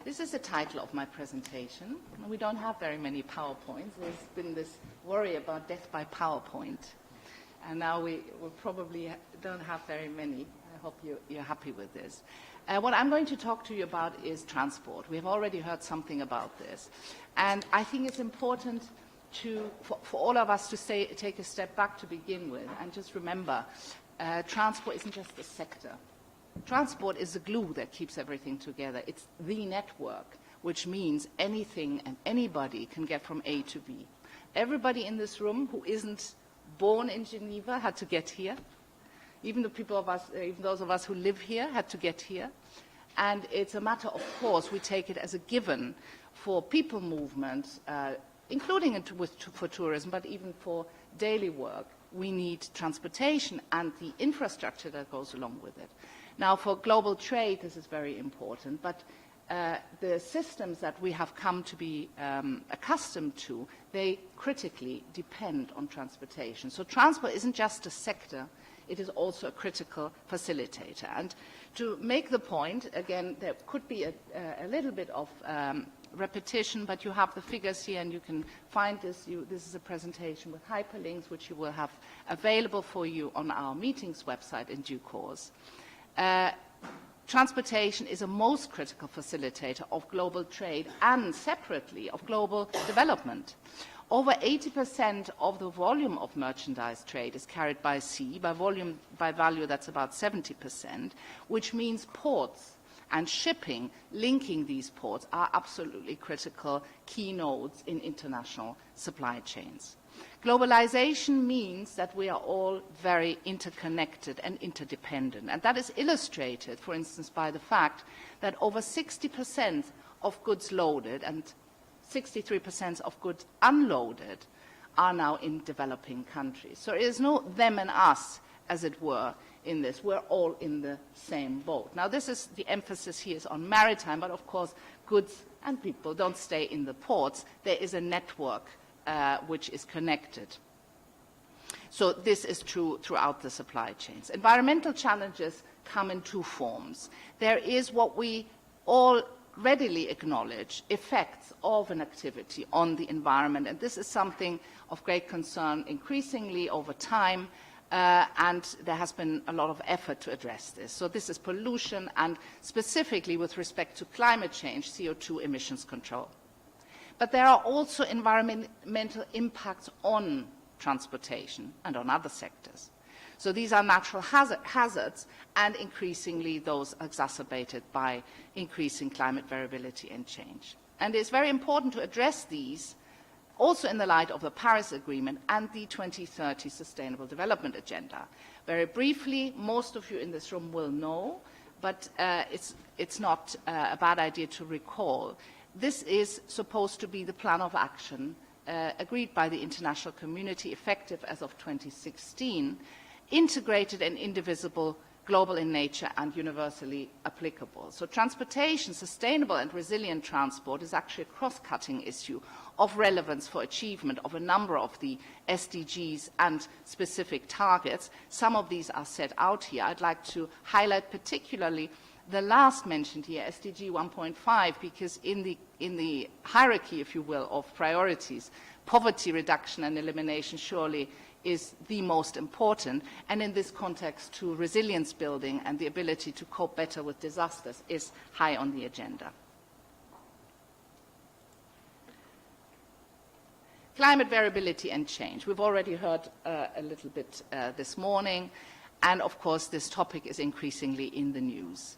This is the title of my presentation. We don't have very many PowerPoints. There's been this worry about death by PowerPoint. And now we probably don't have very many. I hope you're happy with this. What I'm going to talk to you about is transport. We have already heard something about this. And I think it's important for all of us to take a step back to begin with and just remember, transport isn't just a sector. Transport is the glue that keeps everything together. It's the network, which means anything and anybody can get from A to B. Everybody in this room who isn't born in Geneva had to get here. Even those of us who live here had to get here. And it's a matter, of course, we take it as a given for people movement, including for tourism, but even for daily work. We need transportation and the infrastructure that goes along with it. Now, for global trade, this is very important, but the systems that we have come to be accustomed to, they critically depend on transportation. So transport isn't just a sector, it is also a critical facilitator. And to make the point, again, there could be a little bit of repetition, but you have the figures here and you can find this. This is a presentation with hyperlinks, which you will have available for you on our meetings website in due course. Transportation is a most critical facilitator of global trade and separately of global development. Over 80% of the volume of merchandise trade is carried by sea. By value, that's about 70%, which means ports and shipping linking these ports are absolutely critical key nodes in international supply chains. Globalization means that we are all very interconnected and interdependent. And that is illustrated, for instance, by the fact that over 60% of goods loaded and 63% of goods unloaded are now in developing countries. So it is no them and us, as it were, in this. We're all in the same boat. Now, the emphasis here is on maritime, but of course, goods and people don't stay in the ports. There is a network which is connected. So this is true throughout the supply chains. Environmental challenges come in two forms. There is what we all readily acknowledge, effects of an activity on the environment, and this is something of great concern increasingly over time. and there has been a lot of effort to address this. So this is pollution and specifically with respect to climate change, CO2 emissions control. But there are also environmental impacts on transportation and on other sectors. So these are natural hazards and increasingly those exacerbated by increasing climate variability and change. And it's very important to address these also in the light of the Paris Agreement and the 2030 Sustainable Development Agenda. Very briefly, most of you in this room will know, but it's not a bad idea to recall. This is supposed to be the plan of action agreed by the international community, effective as of 2016, integrated and indivisible, global in nature and universally applicable. So transportation, sustainable and resilient transport, is actually a cross-cutting issue of relevance for achievement of a number of the SDGs and specific targets. Some of these are set out here. I'd like to highlight particularly the last mentioned here, SDG 1.5, because in the hierarchy, if you will, of priorities, poverty reduction and elimination surely is the most important, and in this context to resilience building and the ability to cope better with disasters is high on the agenda. Climate variability and change. We've already heard a little bit this morning, and of course this topic is increasingly in the news.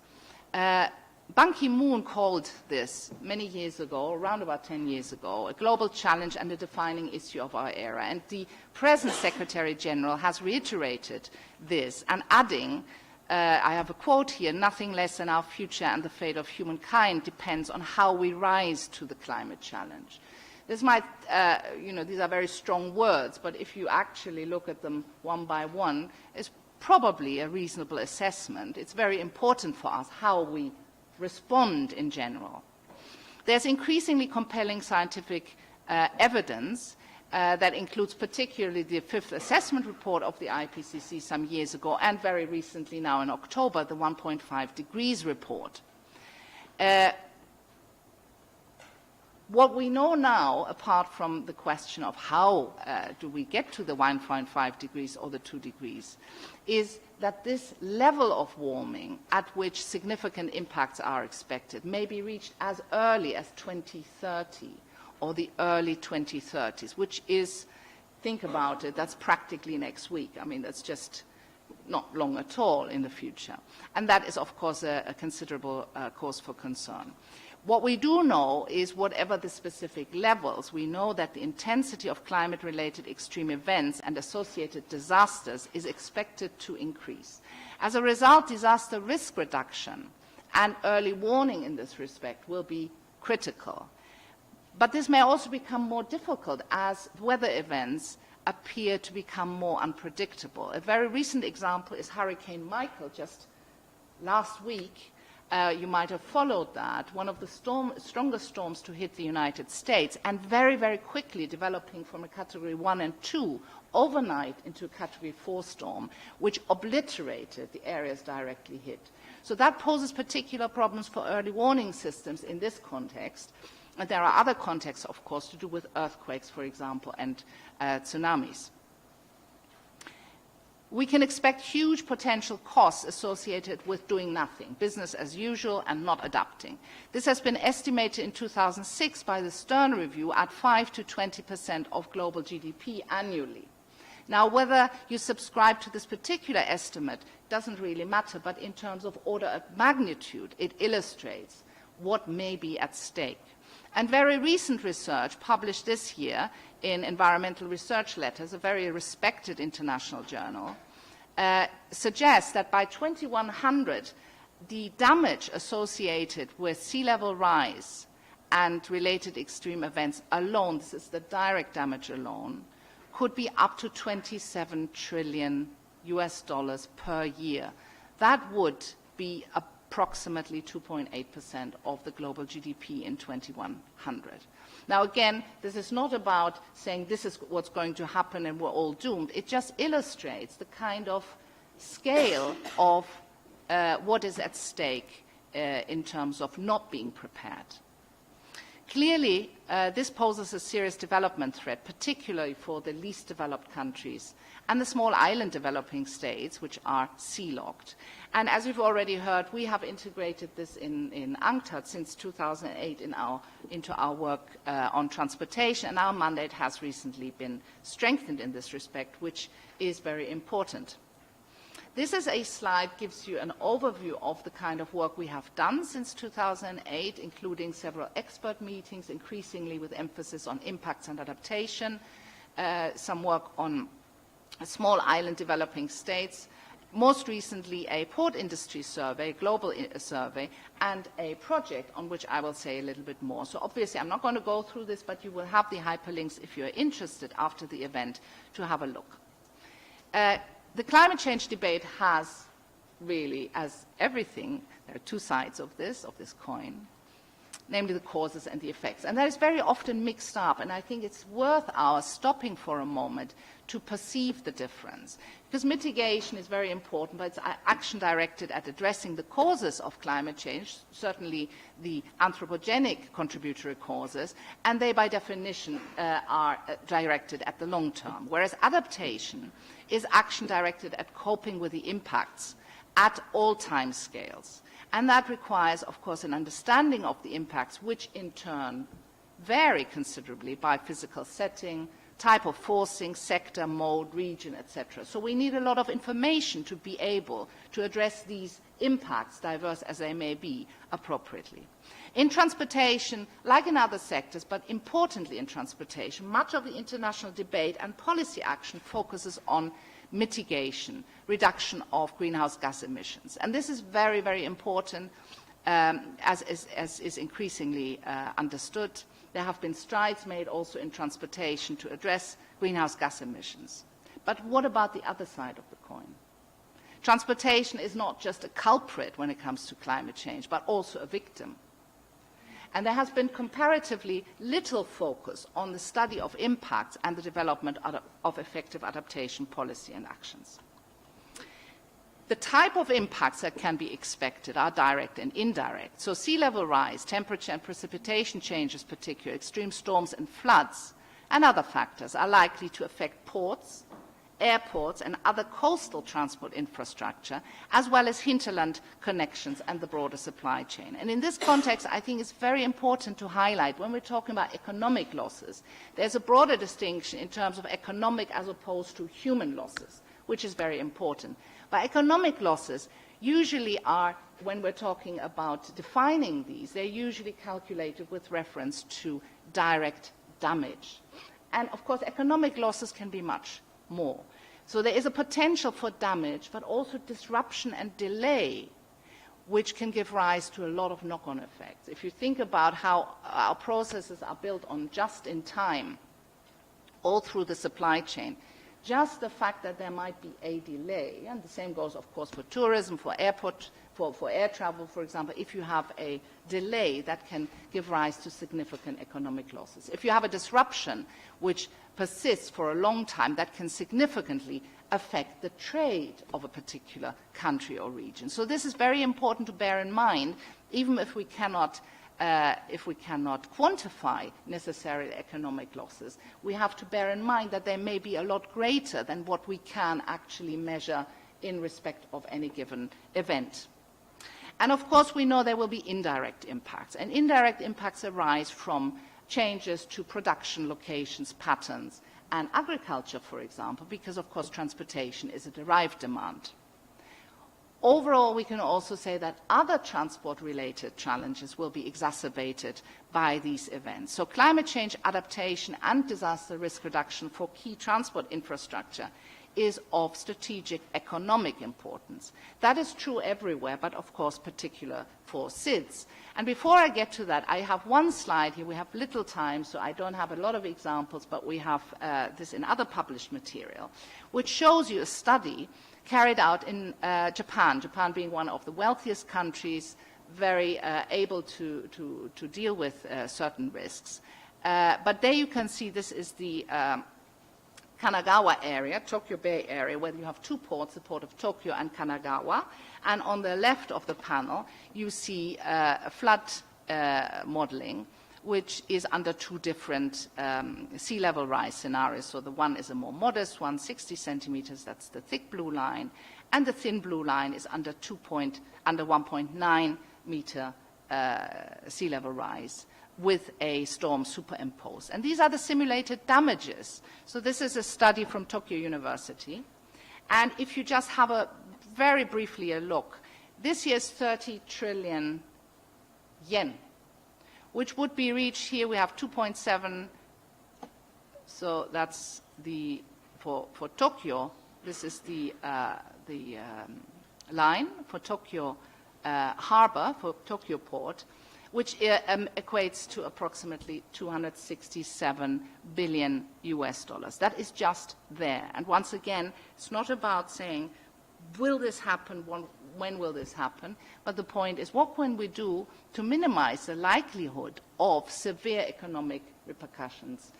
Ban Ki-moon called this many years ago, around about 10 years ago, a global challenge and a defining issue of our era. And the present Secretary General has reiterated this and adding, I have a quote here, "Nothing less than our future and the fate of humankind depends on how we rise to the climate challenge." This might, these are very strong words, but if you actually look at them one by one, it's probably a reasonable assessment. It's very important for us how we respond in general. There's increasingly compelling scientific evidence that includes particularly the fifth assessment report of the IPCC some years ago, and very recently now in October, the 1.5 degrees report. What we know now, apart from the question of how do we get to the 1.5 degrees or the 2 degrees, is that this level of warming at which significant impacts are expected may be reached as early as 2030 or the early 2030s, which is, think about it, that's practically next week. I mean, that's just not long at all in the future. And that is, of course, a considerable cause for concern. What we do know is, whatever the specific levels, we know that the intensity of climate-related extreme events and associated disasters is expected to increase. As a result, disaster risk reduction and early warning in this respect will be critical. But this may also become more difficult as weather events appear to become more unpredictable. A very recent example is Hurricane Michael, just last week. You might have followed that, one of the strongest storms to hit the United States, and very, very quickly developing from a Category 1 and 2 overnight into a Category 4 storm, which obliterated the areas directly hit. So that poses particular problems for early warning systems in this context. And there are other contexts, of course, to do with earthquakes, for example, and tsunamis. We can expect huge potential costs associated with doing nothing, business as usual, and not adapting. This has been estimated in 2006 by the Stern Review at 5 to 20% of global GDP annually. Now, whether you subscribe to this particular estimate doesn't really matter, but in terms of order of magnitude, it illustrates what may be at stake. And very recent research published this year in Environmental Research Letters, a very respected international journal, suggests that by 2100, the damage associated with sea level rise and related extreme events alone, this is the direct damage alone, could be up to $27 trillion per year. That would be approximately 2.8% of the global GDP in 2100. Now, again, this is not about saying this is what's going to happen and we're all doomed. It just illustrates the kind of scale of what is at stake in terms of not being prepared. Clearly, this poses a serious development threat, particularly for the least developed countries and the small island developing states, which are sea-locked. And as you've already heard, we have integrated this in UNCTAD since 2008 into our work on transportation, and our mandate has recently been strengthened in this respect, which is very important. This is a slide that gives you an overview of the kind of work we have done since 2008, including several expert meetings, increasingly with emphasis on impacts and adaptation, some work on small island developing states, most recently a port industry survey, a global survey, and a project on which I will say a little bit more. So obviously I'm not going to go through this, but you will have the hyperlinks if you're interested after the event to have a look. The climate change debate has really, as everything, there are two sides of this coin, namely the causes and the effects. And that is very often mixed up, and I think it's worth our stopping for a moment to perceive the difference. Because mitigation is very important, but it's action directed at addressing the causes of climate change, certainly the anthropogenic contributory causes, and they by definition are directed at the long term. Whereas adaptation is action directed at coping with the impacts at all time scales. And that requires, of course, an understanding of the impacts, which in turn vary considerably by physical setting, type of forcing, sector, mode, region, etc. So we need a lot of information to be able to address these impacts, diverse as they may be, appropriately. In transportation, like in other sectors, but importantly in transportation, much of the international debate and policy action focuses on mitigation, reduction of greenhouse gas emissions. And this is very, very important, as is increasingly understood. There have been strides made also in transportation to address greenhouse gas emissions. But what about the other side of the coin? Transportation is not just a culprit when it comes to climate change, but also a victim. And there has been comparatively little focus on the study of impacts and the development of effective adaptation policy and actions. The type of impacts that can be expected are direct and indirect. So sea level rise, temperature and precipitation changes, particularly extreme storms and floods, and other factors are likely to affect ports, airports and other coastal transport infrastructure, as well as hinterland connections and the broader supply chain. And in this context, I think it's very important to highlight, when we're talking about economic losses, there's a broader distinction in terms of economic as opposed to human losses, which is very important. But economic losses usually are, when we're talking about defining these, they're usually calculated with reference to direct damage. And of course, economic losses can be much more. So there is a potential for damage, but also disruption and delay, which can give rise to a lot of knock-on effects. If you think about how our processes are built on just-in-time, all through the supply chain, just the fact that there might be a delay, and the same goes, of course, for tourism, for airport, for air travel, for example, if you have a delay, that can give rise to significant economic losses. If you have a disruption which persists for a long time, that can significantly affect the trade of a particular country or region. So this is very important to bear in mind, even if we cannot quantify necessarily economic losses. We have to bear in mind that they may be a lot greater than what we can actually measure in respect of any given event. And of course, we know there will be indirect impacts. And indirect impacts arise from changes to production locations, patterns, and agriculture, for example, because, of course, transportation is a derived demand. Overall, we can also say that other transport-related challenges will be exacerbated by these events. So climate change adaptation and disaster risk reduction for key transport infrastructure is of strategic economic importance. That is true everywhere, but of course particular for SIDS. And before I get to that, I have one slide here. We have little time, so I don't have a lot of examples, but we have this in other published material, which shows you a study carried out in Japan, Japan being one of the wealthiest countries, very able to deal with certain risks. But there you can see this is the Kanagawa area, Tokyo Bay area, where you have two ports, the port of Tokyo and Kanagawa. And on the left of the panel, you see flood modeling, which is under two different sea level rise scenarios. So the one is a more modest one, 60 centimeters, that's the thick blue line, and the thin blue line is under 1.9 meter sea level rise with a storm superimposed. And these are the simulated damages. So this is a study from Tokyo University. And if you just have a very briefly a look, this year's 30 trillion yen, which would be reached here. We have 2.7, so that's the, for Tokyo, this is the line for Tokyo harbor, for Tokyo port, which equates to approximately 267 billion US dollars. That is just there. And once again, it's not about saying, will this happen, when will this happen? But the point is, what can we do to minimize the likelihood of severe economic repercussions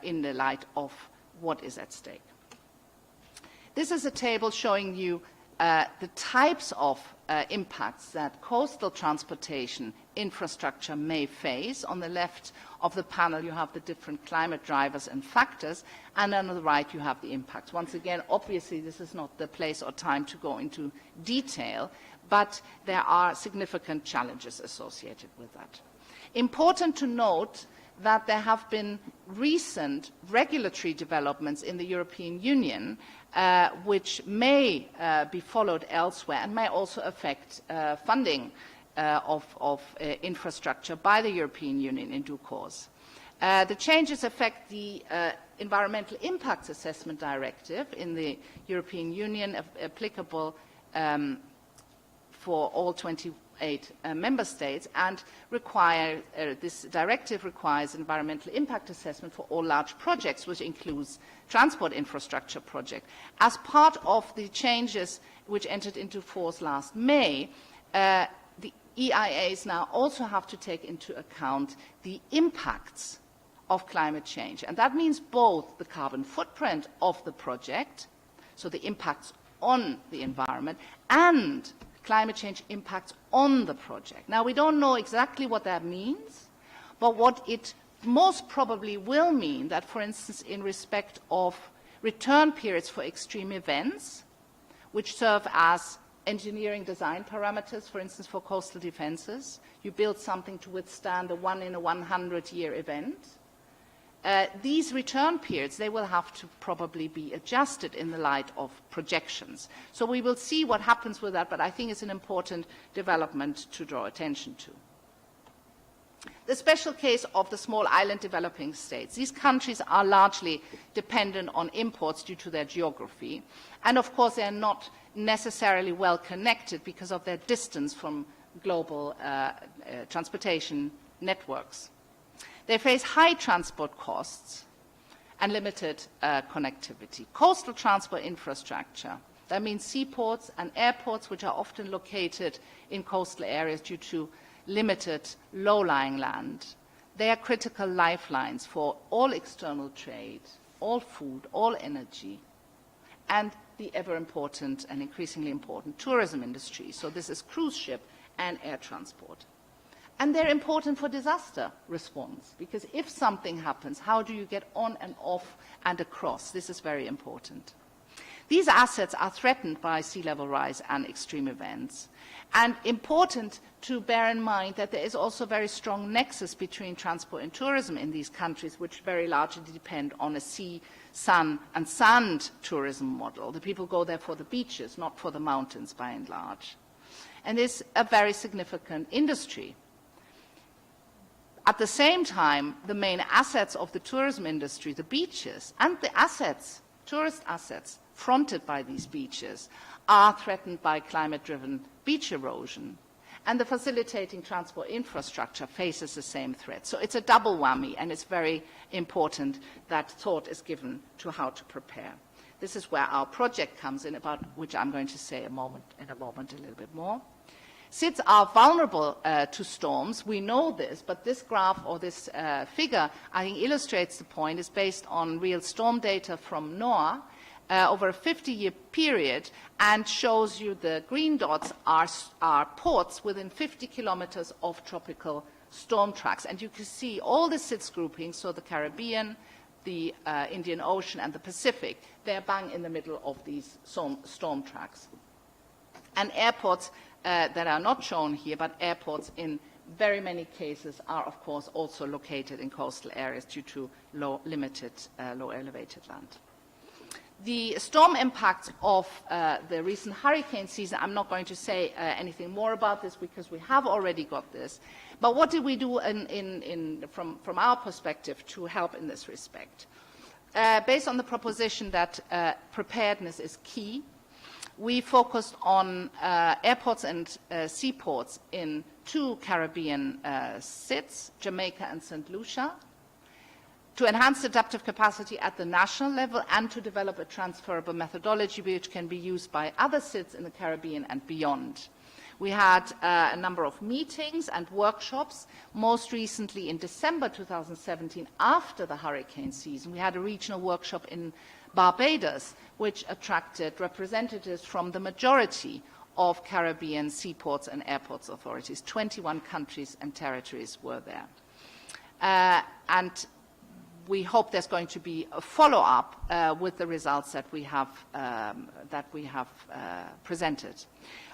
in the light of what is at stake? This is a table showing you the types of impacts that coastal transportation infrastructure may face. On the left of the panel, you have the different climate drivers and factors, and on the right, you have the impacts. Once again, obviously, this is not the place or time to go into detail, but there are significant challenges associated with that. Important to note that there have been recent regulatory developments in the European Union which may be followed elsewhere and may also affect funding of infrastructure by the European Union in due course. The changes affect the Environmental Impact Assessment Directive in the European Union, applicable for all 28 member states, and require, this directive requires environmental impact assessment for all large projects, which includes transport infrastructure projects. As part of the changes which entered into force last May, the EIAs now also have to take into account the impacts of climate change. And that means both the carbon footprint of the project, so the impacts on the environment, and climate change impacts on the project. Now, we don't know exactly what that means, but what it most probably will mean that, for instance, in respect of return periods for extreme events, which serve as engineering design parameters, for instance, for coastal defenses, you build something to withstand a 1 in a 100-year event. These return periods, they will have to probably be adjusted in the light of projections. So we will see what happens with that, but I think it's an important development to draw attention to. The special case of the small island developing states. These countries are largely dependent on imports due to their geography. And of course, they are not necessarily well connected because of their distance from global transportation networks. They face high transport costs and limited connectivity. Coastal transport infrastructure, that means seaports and airports, which are often located in coastal areas due to limited low-lying land. They are critical lifelines for all external trade, all food, all energy, and the ever-important and increasingly important tourism industry. So this is cruise ship and air transport. And they're important for disaster response, because if something happens, how do you get on and off and across? This is very important. These assets are threatened by sea level rise and extreme events. And important to bear in mind that there is also a very strong nexus between transport and tourism in these countries, which very largely depend on a sea, sun, and sand tourism model. The people go there for the beaches, not for the mountains by and large. And it's a very significant industry. At the same time, the main assets of the tourism industry, the beaches, and the assets, tourist assets, fronted by these beaches, are threatened by climate-driven beach erosion. And the facilitating transport infrastructure faces the same threat. So it's a double whammy, and it's very important that thought is given to how to prepare. This is where our project comes in, about which I'm going to say in a moment a little bit more. SIDS are vulnerable to storms. We know this, but this graph or this figure, I think, illustrates the point. It's based on real storm data from NOAA over a 50-year period, and shows you the green dots are ports within 50 kilometers of tropical storm tracks. And you can see all the SIDS groupings, so the Caribbean, the Indian Ocean, and the Pacific, they're bang in the middle of these storm tracks. And airports that are not shown here, but airports in very many cases are, of course, also located in coastal areas due to low elevated land. The storm impacts of the recent hurricane season, I'm not going to say anything more about this because we have already got this. But what did we do from our perspective to help in this respect? Based on the proposition that preparedness is key, we focused on airports and seaports in 2 Caribbean SIDS, Jamaica and St. Lucia, to enhance adaptive capacity at the national level and to develop a transferable methodology which can be used by other SIDS in the Caribbean and beyond. We had a number of meetings and workshops, most recently in December 2017, after the hurricane season. We had a regional workshop in Barbados, which attracted representatives from the majority of Caribbean seaports and airports authorities. 21 countries and territories were there. And we hope there's going to be a follow-up with the results that we have presented.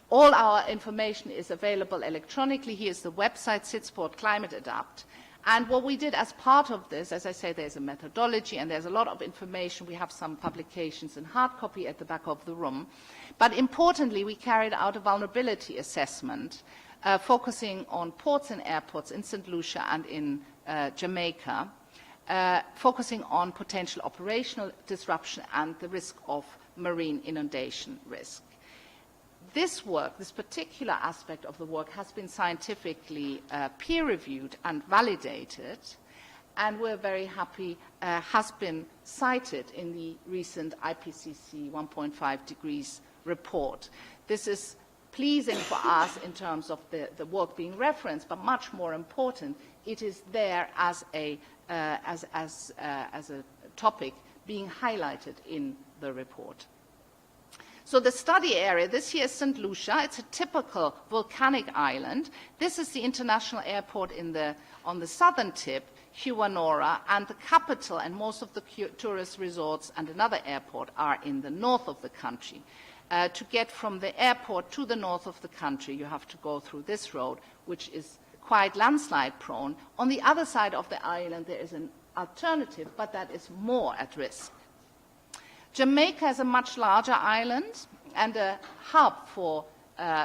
All our information is available electronically. Here's the website, SIDSport Climate Adapt. And what we did as part of this, as I say, there's a methodology and there's a lot of information. We have some publications in hard copy at the back of the room. But importantly, we carried out a vulnerability assessment focusing on ports and airports in St. Lucia and in Jamaica, focusing on potential operational disruption and the risk of marine inundation risk. This work, this particular aspect of the work, has been scientifically peer-reviewed and validated, and we're very happy has been cited in the recent IPCC 1.5 degrees report. This is pleasing for us in terms of the work being referenced, but much more important, it is there as a topic being highlighted in the report. So the study area, this here is St. Lucia. It's a typical volcanic island. This is the international airport on the southern tip, Huanora, and the capital and most of the tourist resorts and another airport are in the north of the country. To get from the airport to the north of the country, you have to go through this road, which is quite landslide prone. On the other side of the island, there is an alternative, but that is more at risk. Jamaica is a much larger island and a hub for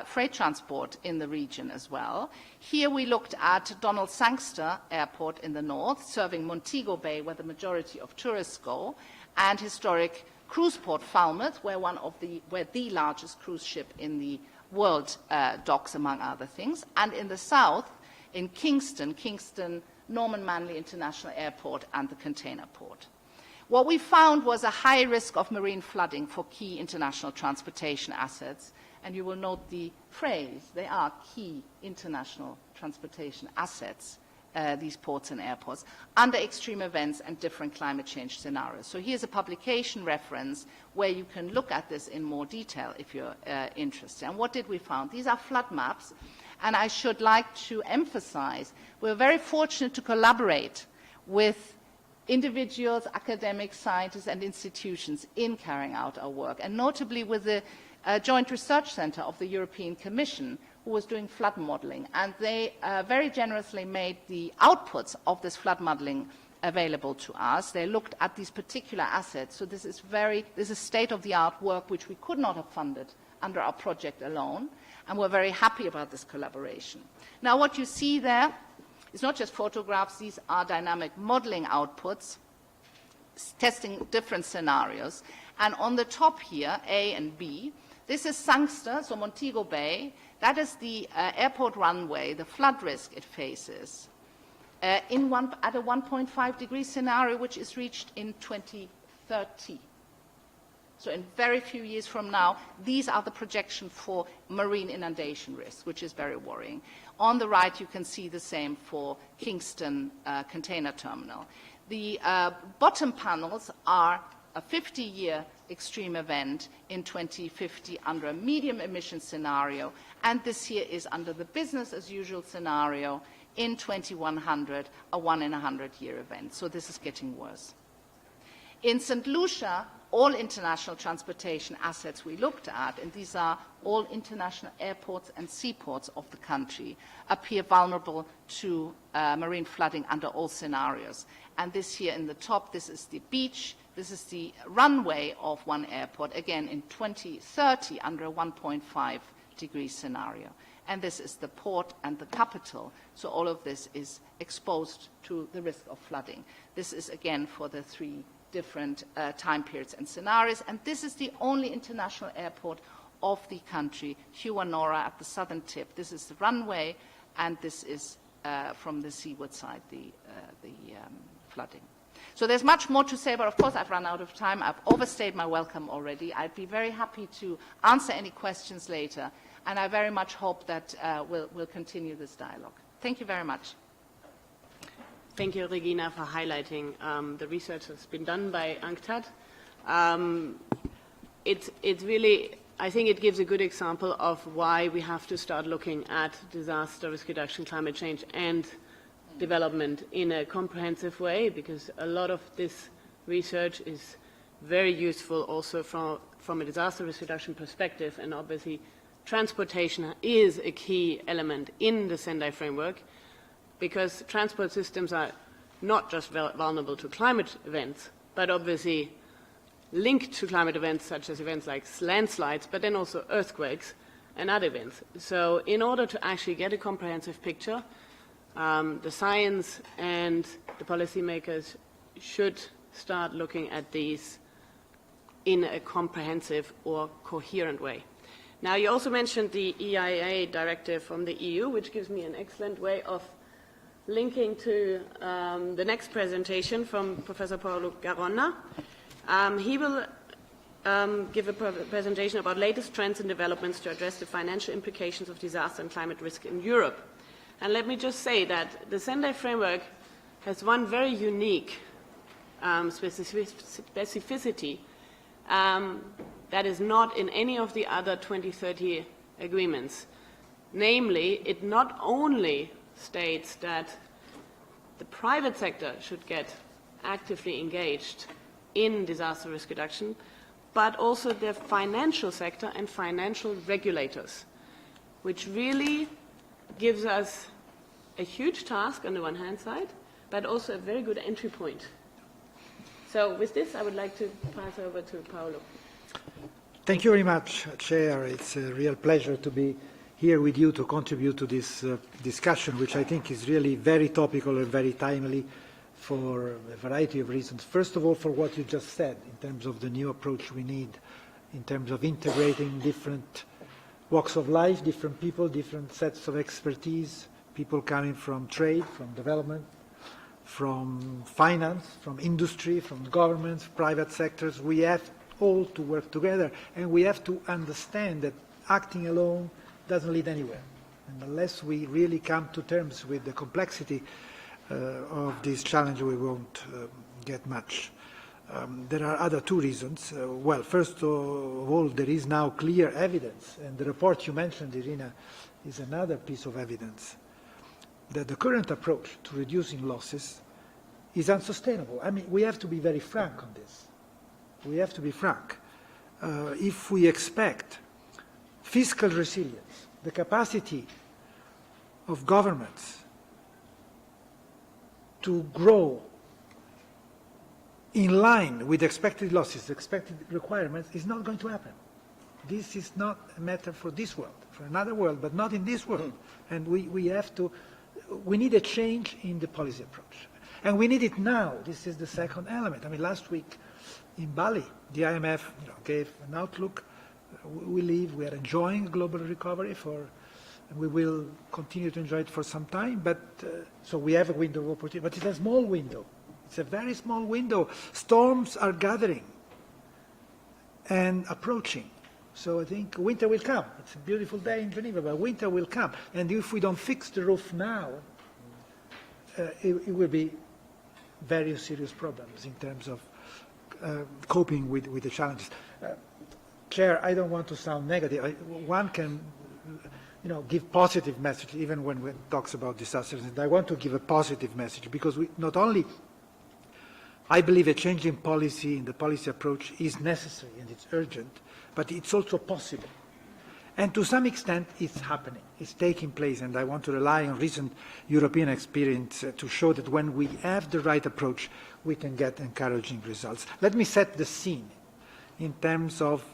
freight transport in the region as well. Here we looked at Donald Sangster Airport in the north, serving Montego Bay, where the majority of tourists go, and historic cruise port Falmouth, where the largest cruise ship in the world docks, among other things. And in the south, in Kingston, Norman Manley International Airport, and the container port. What we found was a high risk of marine flooding for key international transportation assets, and you will note the phrase, they are key international transportation assets, these ports and airports, under extreme events and different climate change scenarios. So here's a publication reference where you can look at this in more detail if you're interested. And what did we find? These are flood maps, and I should like to emphasize we're very fortunate to collaborate with individuals, academics, scientists, and institutions in carrying out our work, and notably with the Joint Research Centre of the European Commission, who was doing flood modelling, and they very generously made the outputs of this flood modelling available to us. They looked at these particular assets, so this is state-of-the-art work which we could not have funded under our project alone, and we're very happy about this collaboration. Now, what you see there, it's not just photographs, these are dynamic modeling outputs, testing different scenarios. And on the top here, A and B, this is Sangster, so Montego Bay. That is the airport runway, the flood risk it faces, at a 1.5 degree scenario, which is reached in 2030. So in very few years from now, these are the projections for marine inundation risk, which is very worrying. On the right, you can see the same for Kingston Container Terminal. The bottom panels are a 50-year extreme event in 2050 under a medium emission scenario, and this here is under the business as usual scenario in 2100, a 1 in 100-year event. So this is getting worse. In St. Lucia, all international transportation assets we looked at, and these are all international airports and seaports of the country, appear vulnerable to marine flooding under all scenarios. And this here in the top, this is the beach, this is the runway of one airport, again in 2030 under a 1.5 degree scenario. And this is the port and the capital, so all of this is exposed to the risk of flooding. This is again for the 3 different time periods and scenarios, and this is the only international airport of the country, Huanora at the southern tip. This is the runway, and this is from the seaward side, the flooding. So there's much more to say, but of course I've run out of time. I've overstayed my welcome already. I'd be very happy to answer any questions later, and I very much hope that we'll continue this dialogue. Thank you very much. Thank you, Regina, for highlighting the research that's been done by UNCTAD. It's really, I think it gives a good example of why we have to start looking at disaster risk reduction, climate change, and development in a comprehensive way, because a lot of this research is very useful also from a disaster risk reduction perspective, and obviously transportation is a key element in the Sendai framework, because transport systems are not just vulnerable to climate events, but obviously linked to climate events such as events like landslides, but then also earthquakes and other events. So in order to actually get a comprehensive picture, the science and the policymakers should start looking at these in a comprehensive or coherent way. Now, you also mentioned the EIA directive from the EU, which gives me an excellent way of linking to the next presentation from Professor Paolo Garonna. He will give a presentation about latest trends and developments to address the financial implications of disaster and climate risk in Europe. And let me just say that the Sendai framework has one very unique specificity that is not in any of the other 2030 agreements. Namely, it not only states that the private sector should get actively engaged in disaster risk reduction, but also the financial sector and financial regulators, which really gives us a huge task on the one hand side, but also a very good entry point. So with this, I would like to pass over to Paolo. Thank you very much, Chair. It's a real pleasure to be here with you to contribute to this discussion, which I think is really very topical and very timely for a variety of reasons. First of all, for what you just said, in terms of the new approach we need, in terms of integrating different walks of life, different people, different sets of expertise, people coming from trade, from development, from finance, from industry, from governments, private sectors. We have all to work together, and we have to understand that acting alone doesn't lead anywhere. And unless we really come to terms with the complexity of this challenge, we won't get much. There are other 2 reasons. Well, first of all, there is now clear evidence, and the report you mentioned, Irina, is another piece of evidence, that the current approach to reducing losses is unsustainable. I mean, we have to be very frank on this. We have to be frank. If we expect fiscal resilience, the capacity of governments to grow in line with expected losses, expected requirements, is not going to happen. This is not a matter for this world, for another world, but not in this world. And we need a change in the policy approach. And we need it now. This is the second element. I mean, last week in Bali, the IMF gave an outlook. We are enjoying global recovery and we will continue to enjoy it for some time, but so we have a window of opportunity, but it's a small window. It's a very small window. Storms are gathering and approaching. So I think winter will come. It's a beautiful day in Geneva, but winter will come. And if we don't fix the roof now, it will be very serious problems in terms of coping with the challenges. Chair, I don't want to sound negative. One can, give positive message even when we talks about disasters. And I want to give a positive message because we not only, I believe a change in policy, in the policy approach is necessary and it's urgent, but it's also possible. And to some extent, it's happening. It's taking place, and I want to rely on recent European experience to show that when we have the right approach, we can get encouraging results. Let me set the scene in terms of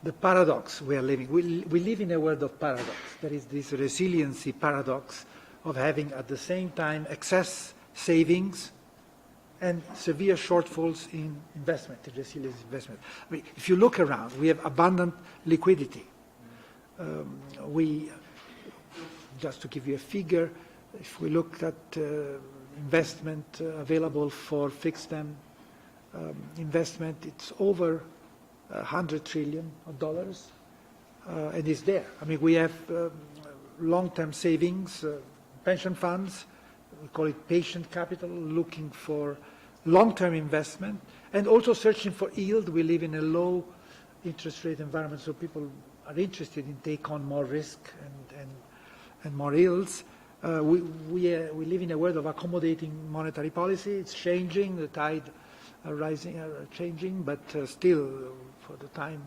the paradox we are living. We live in a world of paradox. There is this resiliency paradox of having at the same time excess savings and severe shortfalls in investment, in resilience investment. I mean, if you look around, we have abundant liquidity. Just to give you a figure, if we look at investment available for fixed term investment, it's over $100 trillion, and it's there. I mean, we have long-term savings, pension funds, we call it patient capital, looking for long-term investment, and also searching for yield. We live in a low interest rate environment, so people are interested in take on more risk and more yields. We live in a world of accommodating monetary policy. It's changing, the tide are rising, are changing, but still, for the time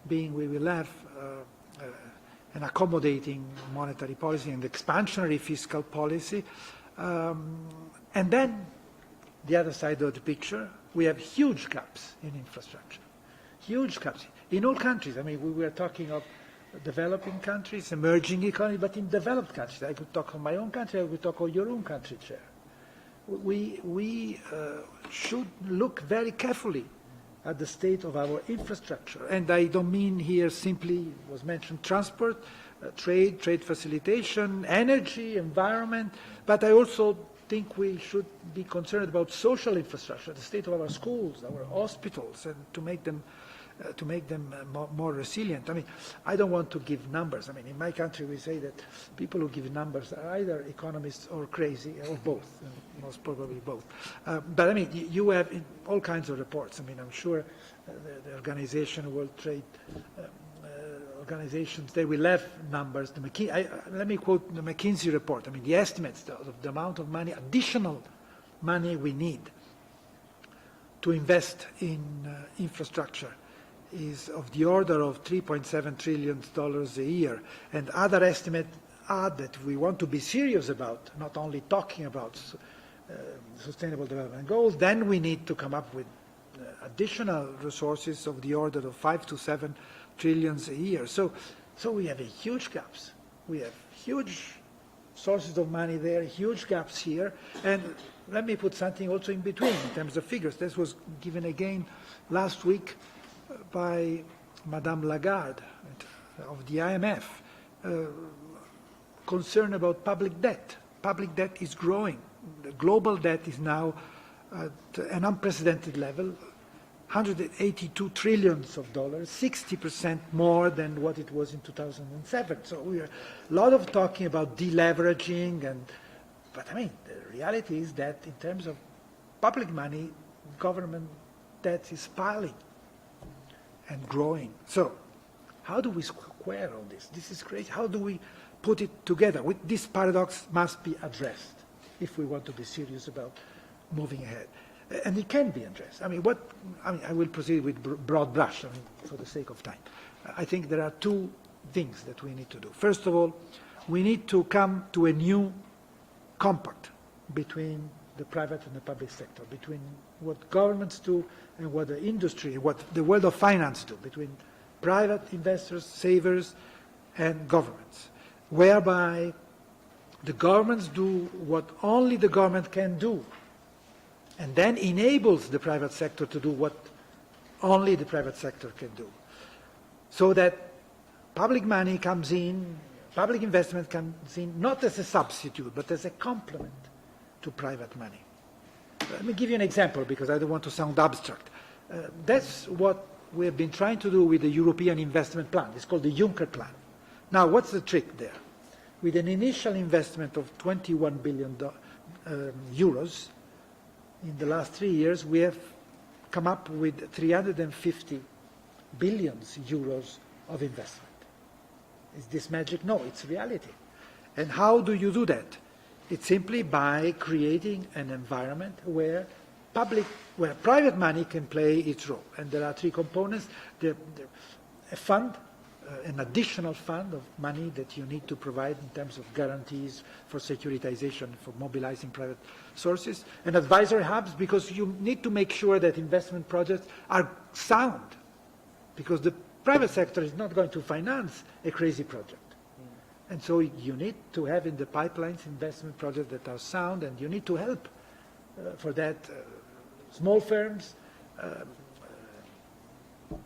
being, we will have an accommodating monetary policy and expansionary fiscal policy. And then, the other side of the picture, we have huge gaps in infrastructure. Huge gaps in all countries. I mean, we were talking of developing countries, emerging economies, but in developed countries. I could talk of my own country, I could talk of your own country, Chair. We should look very carefully at the state of our infrastructure. And I don't mean here simply, was mentioned, transport, trade facilitation, energy, environment, but I also think we should be concerned about social infrastructure, the state of our schools, our hospitals, and to make them more resilient. I mean, I don't want to give numbers. I mean, in my country we say that people who give numbers are either economists or crazy, or both, most probably both. But I mean, you have all kinds of reports. I mean, I'm sure the organization, World Trade organizations, they will have numbers. Let me quote the McKinsey report. I mean, the estimates of the amount of money, additional money we need to invest in infrastructure is of the order of $3.7 trillion a year. And other estimates are that we want to be serious about, not only talking about sustainable development goals, then we need to come up with additional resources of the order of 5 to 7 trillion a year. So we have a huge gaps. We have huge sources of money there, huge gaps here. And let me put something also in between in terms of figures. This was given again last week by Madame Lagarde of the IMF, concern about public debt. Public debt is growing. The global debt is now at an unprecedented level, $182 trillion, 60% more than what it was in 2007. So we are a lot of talking about deleveraging, but I mean, the reality is that in terms of public money, government debt is piling and growing. So how do we square all this? This is crazy. How do we put it together? This paradox must be addressed if we want to be serious about moving ahead. And it can be addressed. I mean, I will proceed with broad brush, for the sake of time. I think there are two things that we need to do. First of all, we need to come to a new compact between the private and the public sector, between what governments do and what the industry, what the world of finance do, between private investors, savers, and governments, whereby the governments do what only the government can do, and then enables the private sector to do what only the private sector can do. So that public money comes in, public investment comes in, not as a substitute, but as a complement to private money. Let me give you an example, because I don't want to sound abstract. That's what we have been trying to do with the European Investment Plan. It's called the Juncker Plan. Now, what's the trick there? With an initial investment of 21 billion euros, in the last 3 years, we have come up with 350 billion euros of investment. Is this magic? No, it's reality. And how do you do that? It's simply by creating an environment where private money can play its role. And there are three components. A fund, an additional fund of money that you need to provide in terms of guarantees for securitization, for mobilizing private sources, and advisory hubs, because you need to make sure that investment projects are sound, because the private sector is not going to finance a crazy project. And so you need to have in the pipelines investment projects that are sound, and you need to help for that small firms,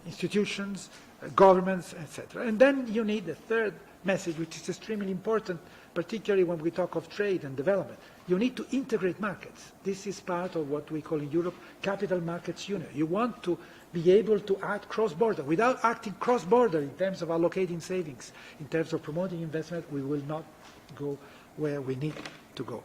institutions, governments, etc. And then you need a third message, which is extremely important, particularly when we talk of trade and development. You need to integrate markets. This is part of what we call in Europe capital markets union. You want to be able to act cross-border. Without acting cross-border in terms of allocating savings, in terms of promoting investment, we will not go where we need to go.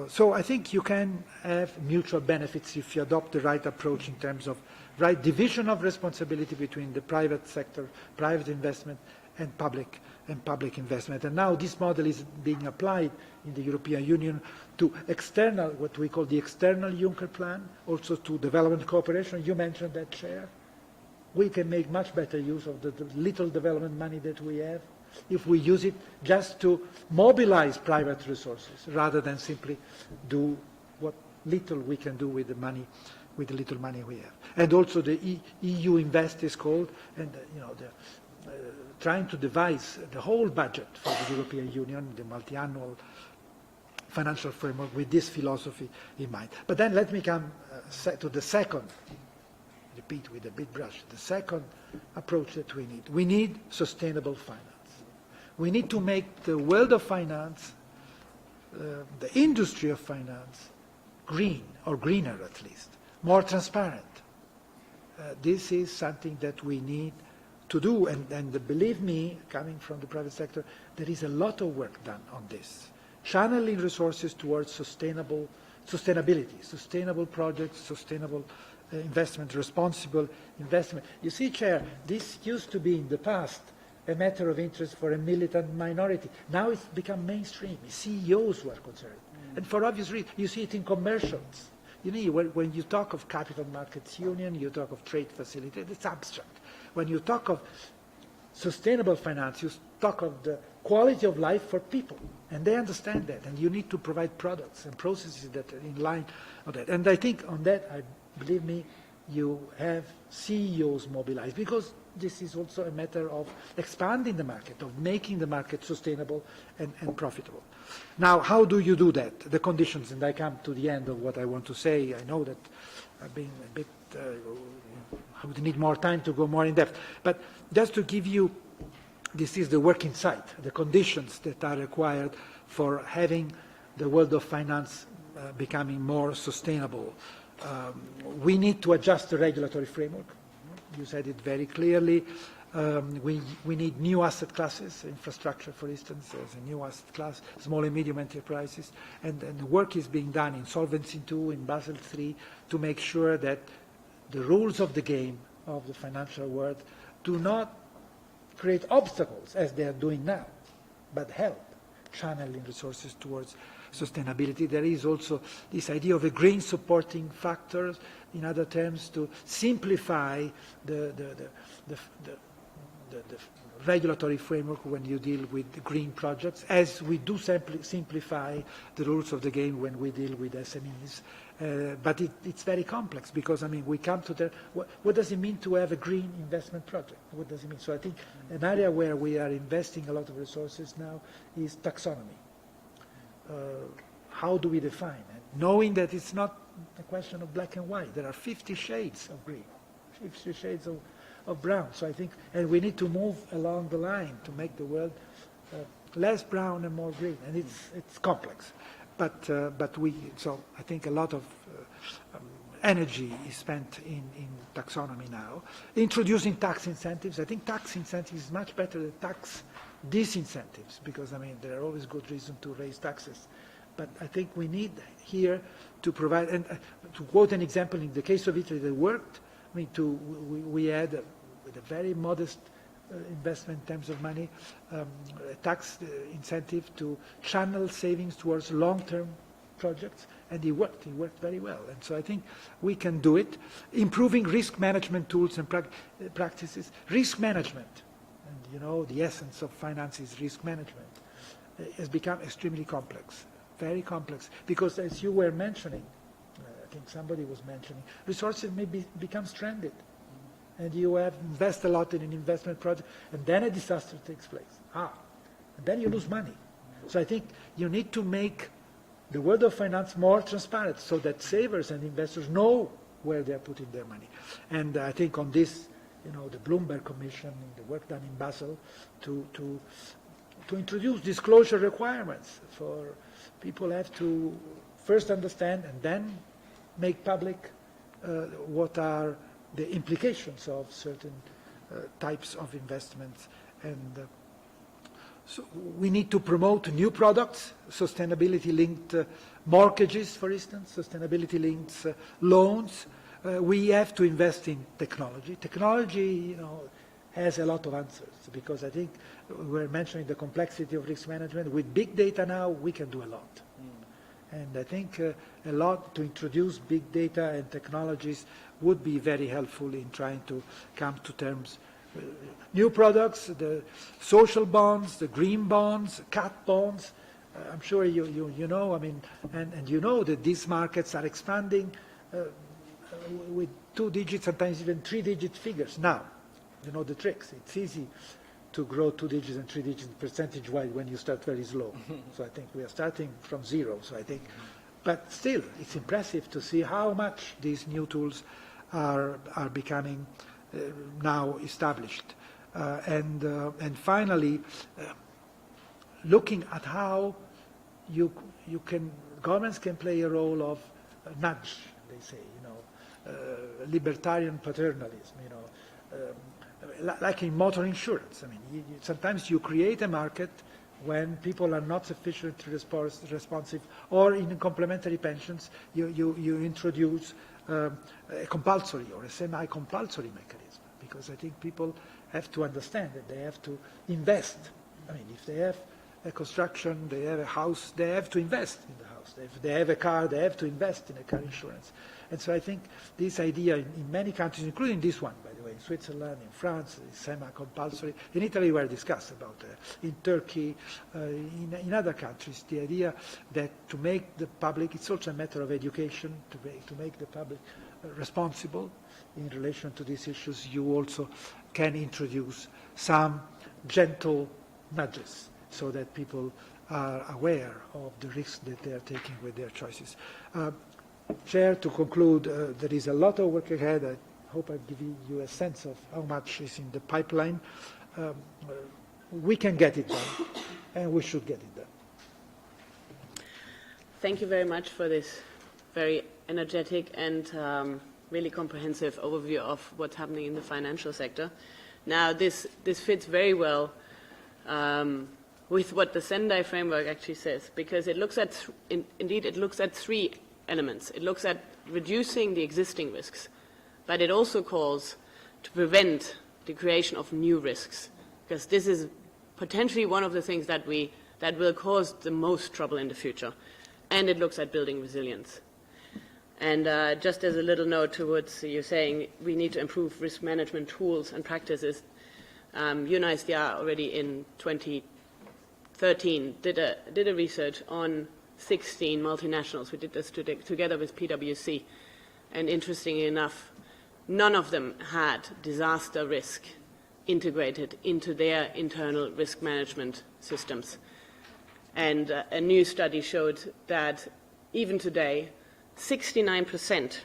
So I think you can have mutual benefits if you adopt the right approach in terms of right division of responsibility between the private sector, private investment, and public investment. And now this model is being applied in the European Union to external, what we call the external Juncker plan, also to development cooperation. You mentioned that, Chair. We can make much better use of the little development money that we have if we use it just to mobilize private resources rather than simply do what little we can do with the money, with the little money we have. And also the EU Invest is called, and trying to devise the whole budget for the European Union, the multi-annual financial framework, with this philosophy in mind. But then let me come to the second, repeat with a big brush, the second approach that we need. We need sustainable finance. We need to make the world of finance, the industry of finance, green, or greener at least, more transparent. This is something that we need to do, and believe me, coming from the private sector, there is a lot of work done on this. Channeling resources towards sustainability, sustainable projects, sustainable investment, responsible investment. You see, Chair, this used to be in the past a matter of interest for a militant minority. Now it's become mainstream. CEOs were concerned. And for obvious reasons, you see it in commercials. You know, when you talk of capital markets union, you talk of trade facility, it's abstract. When you talk of sustainable finance, you talk of the quality of life for people. And they understand that. And you need to provide products and processes that are in line with that. And I think on that, believe me, you have CEOs mobilized, because this is also a matter of expanding the market, of making the market sustainable and profitable. Now, how do you do that? The conditions, and I come to the end of what I want to say. I know that I've been a bit, I would need more time to go more in depth. But just to give you, this is the working site, the conditions that are required for having the world of finance becoming more sustainable. We need to adjust the regulatory framework. You said it very clearly. We need new asset classes, infrastructure, for instance, as a new asset class, small and medium enterprises. And the work is being done in Solvency II, in Basel III, to make sure that the rules of the game of the financial world do not create obstacles, as they are doing now, but help channeling resources towards sustainability. There is also this idea of a green supporting factors, in other terms, to simplify the regulatory framework when you deal with green projects, as we do simplify the rules of the game when we deal with SMEs. But it's very complex, because, I mean, we come to the, what does it mean to have a green investment project? What does it mean? So I think an area where we are investing a lot of resources now is taxonomy. How do we define it? Knowing that it's not a question of black and white. There are 50 shades of green, 50 shades of brown. So I think, and we need to move along the line to make the world less brown and more green. And it's complex. But so I think a lot of energy is spent in taxonomy now. Introducing tax incentives. I think tax incentives is much better than tax disincentives, because, I mean, there are always good reasons to raise taxes. But I think we need here to provide, and to quote an example, in the case of Italy that worked, I mean, we had with a very modest investment in terms of money, tax incentive to channel savings towards long-term projects, and it worked very well. And so I think we can do it. Improving risk management tools and practices. Risk management, and you know, the essence of finance is risk management, has become extremely complex, very complex, because as you were mentioning, I think somebody was mentioning, resources may become stranded. And you have invest a lot in an investment project, and then a disaster takes place. And then you lose money. So I think you need to make the world of finance more transparent so that savers and investors know where they're putting their money. And I think on this, you know, the Bloomberg Commission, the work done in Basel, to introduce disclosure requirements for people have to first understand and then make public what are the implications of certain types of investments. And so we need to promote new products, sustainability-linked mortgages, for instance, sustainability-linked loans. We have to invest in technology. Technology, you know, has a lot of answers, because I think we're mentioning the complexity of risk management. With big data now, we can do a lot. And I think a lot to introduce big data and technologies would be very helpful in trying to come to terms. New products, the social bonds, the green bonds, cat bonds. I'm sure you know, I mean, and you know that these markets are expanding with 2 digits, sometimes even 3-digit figures now. You know the tricks. It's easy to grow 2 digits and 3 digits percentage-wise when you start very slow. So I think we are starting from zero. So I think, but still, it's impressive to see how much these new tools are becoming now established. And finally, looking at how governments can play a role of nudge, they say, you know, libertarian paternalism, you know, like in motor insurance. I mean, sometimes you create a market when people are not sufficiently responsive, or in complementary pensions, you introduce a compulsory or a semi-compulsory mechanism, because I think people have to understand that they have to invest. I mean, if they have a construction, they have a house, they have to invest in the house. If they have a car, they have to invest in a car insurance. And so I think this idea in many countries, including this one, by the way, in Switzerland, in France, is semi-compulsory. In Italy, we are discussed about in Turkey, in other countries, the idea that to make the public, it's also a matter of education, to make the public responsible in relation to these issues. You also can introduce some gentle nudges so that people are aware of the risks that they are taking with their choices. Chair, to conclude, there is a lot of work ahead. I hope I've given you a sense of how much is in the pipeline. We can get it done, and we should get it done. Thank you very much for this very energetic and really comprehensive overview of what's happening in the financial sector. Now, this fits very well with what the Sendai framework actually says, because it looks at, indeed, it looks at 3 elements. It looks at reducing the existing risks, but it also calls to prevent the creation of new risks, because this is potentially one of the things that will cause the most trouble in the future. And it looks at building resilience. And just as a little note towards you saying we need to improve risk management tools and practices, UNISDR already in 2013 did a research on 16 multinationals. We did this together with PwC. And interestingly enough, none of them had disaster risk integrated into their internal risk management systems. And a new study showed that even today, 69%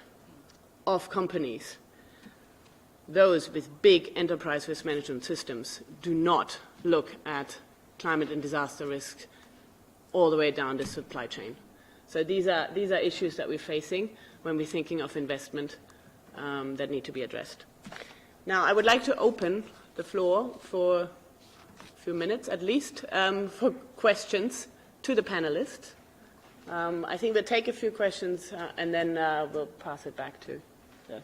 of companies, those with big enterprise risk management systems, do not look at climate and disaster risks all the way down the supply chain. So these are issues that we're facing when we're thinking of investment that need to be addressed. Now, I would like to open the floor for a few minutes at least for questions to the panelists. I think we'll take a few questions and then we'll pass it back to the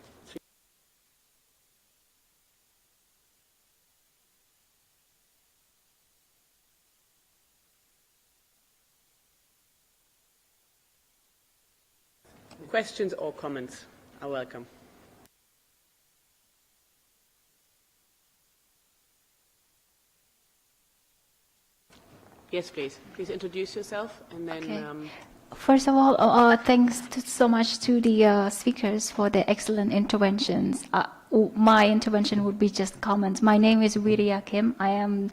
Questions or comments are welcome. Yes, please. Please introduce yourself and then... Okay. First of all, thanks so much to the speakers for their excellent interventions. My intervention would be just comments. My name is Wiria Kim. I am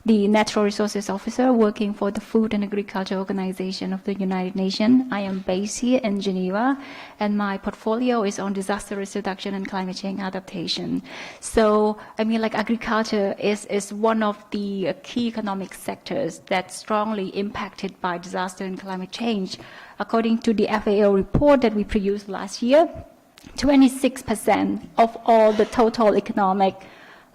the Natural Resources Officer working for the Food and Agriculture Organization of the United Nations. I am based here in Geneva, and my portfolio is on disaster risk reduction and climate change adaptation. So, I mean, like agriculture is one of the key economic sectors that's strongly impacted by disaster and climate change. According to the FAO report that we produced last year, 26% of all the total economic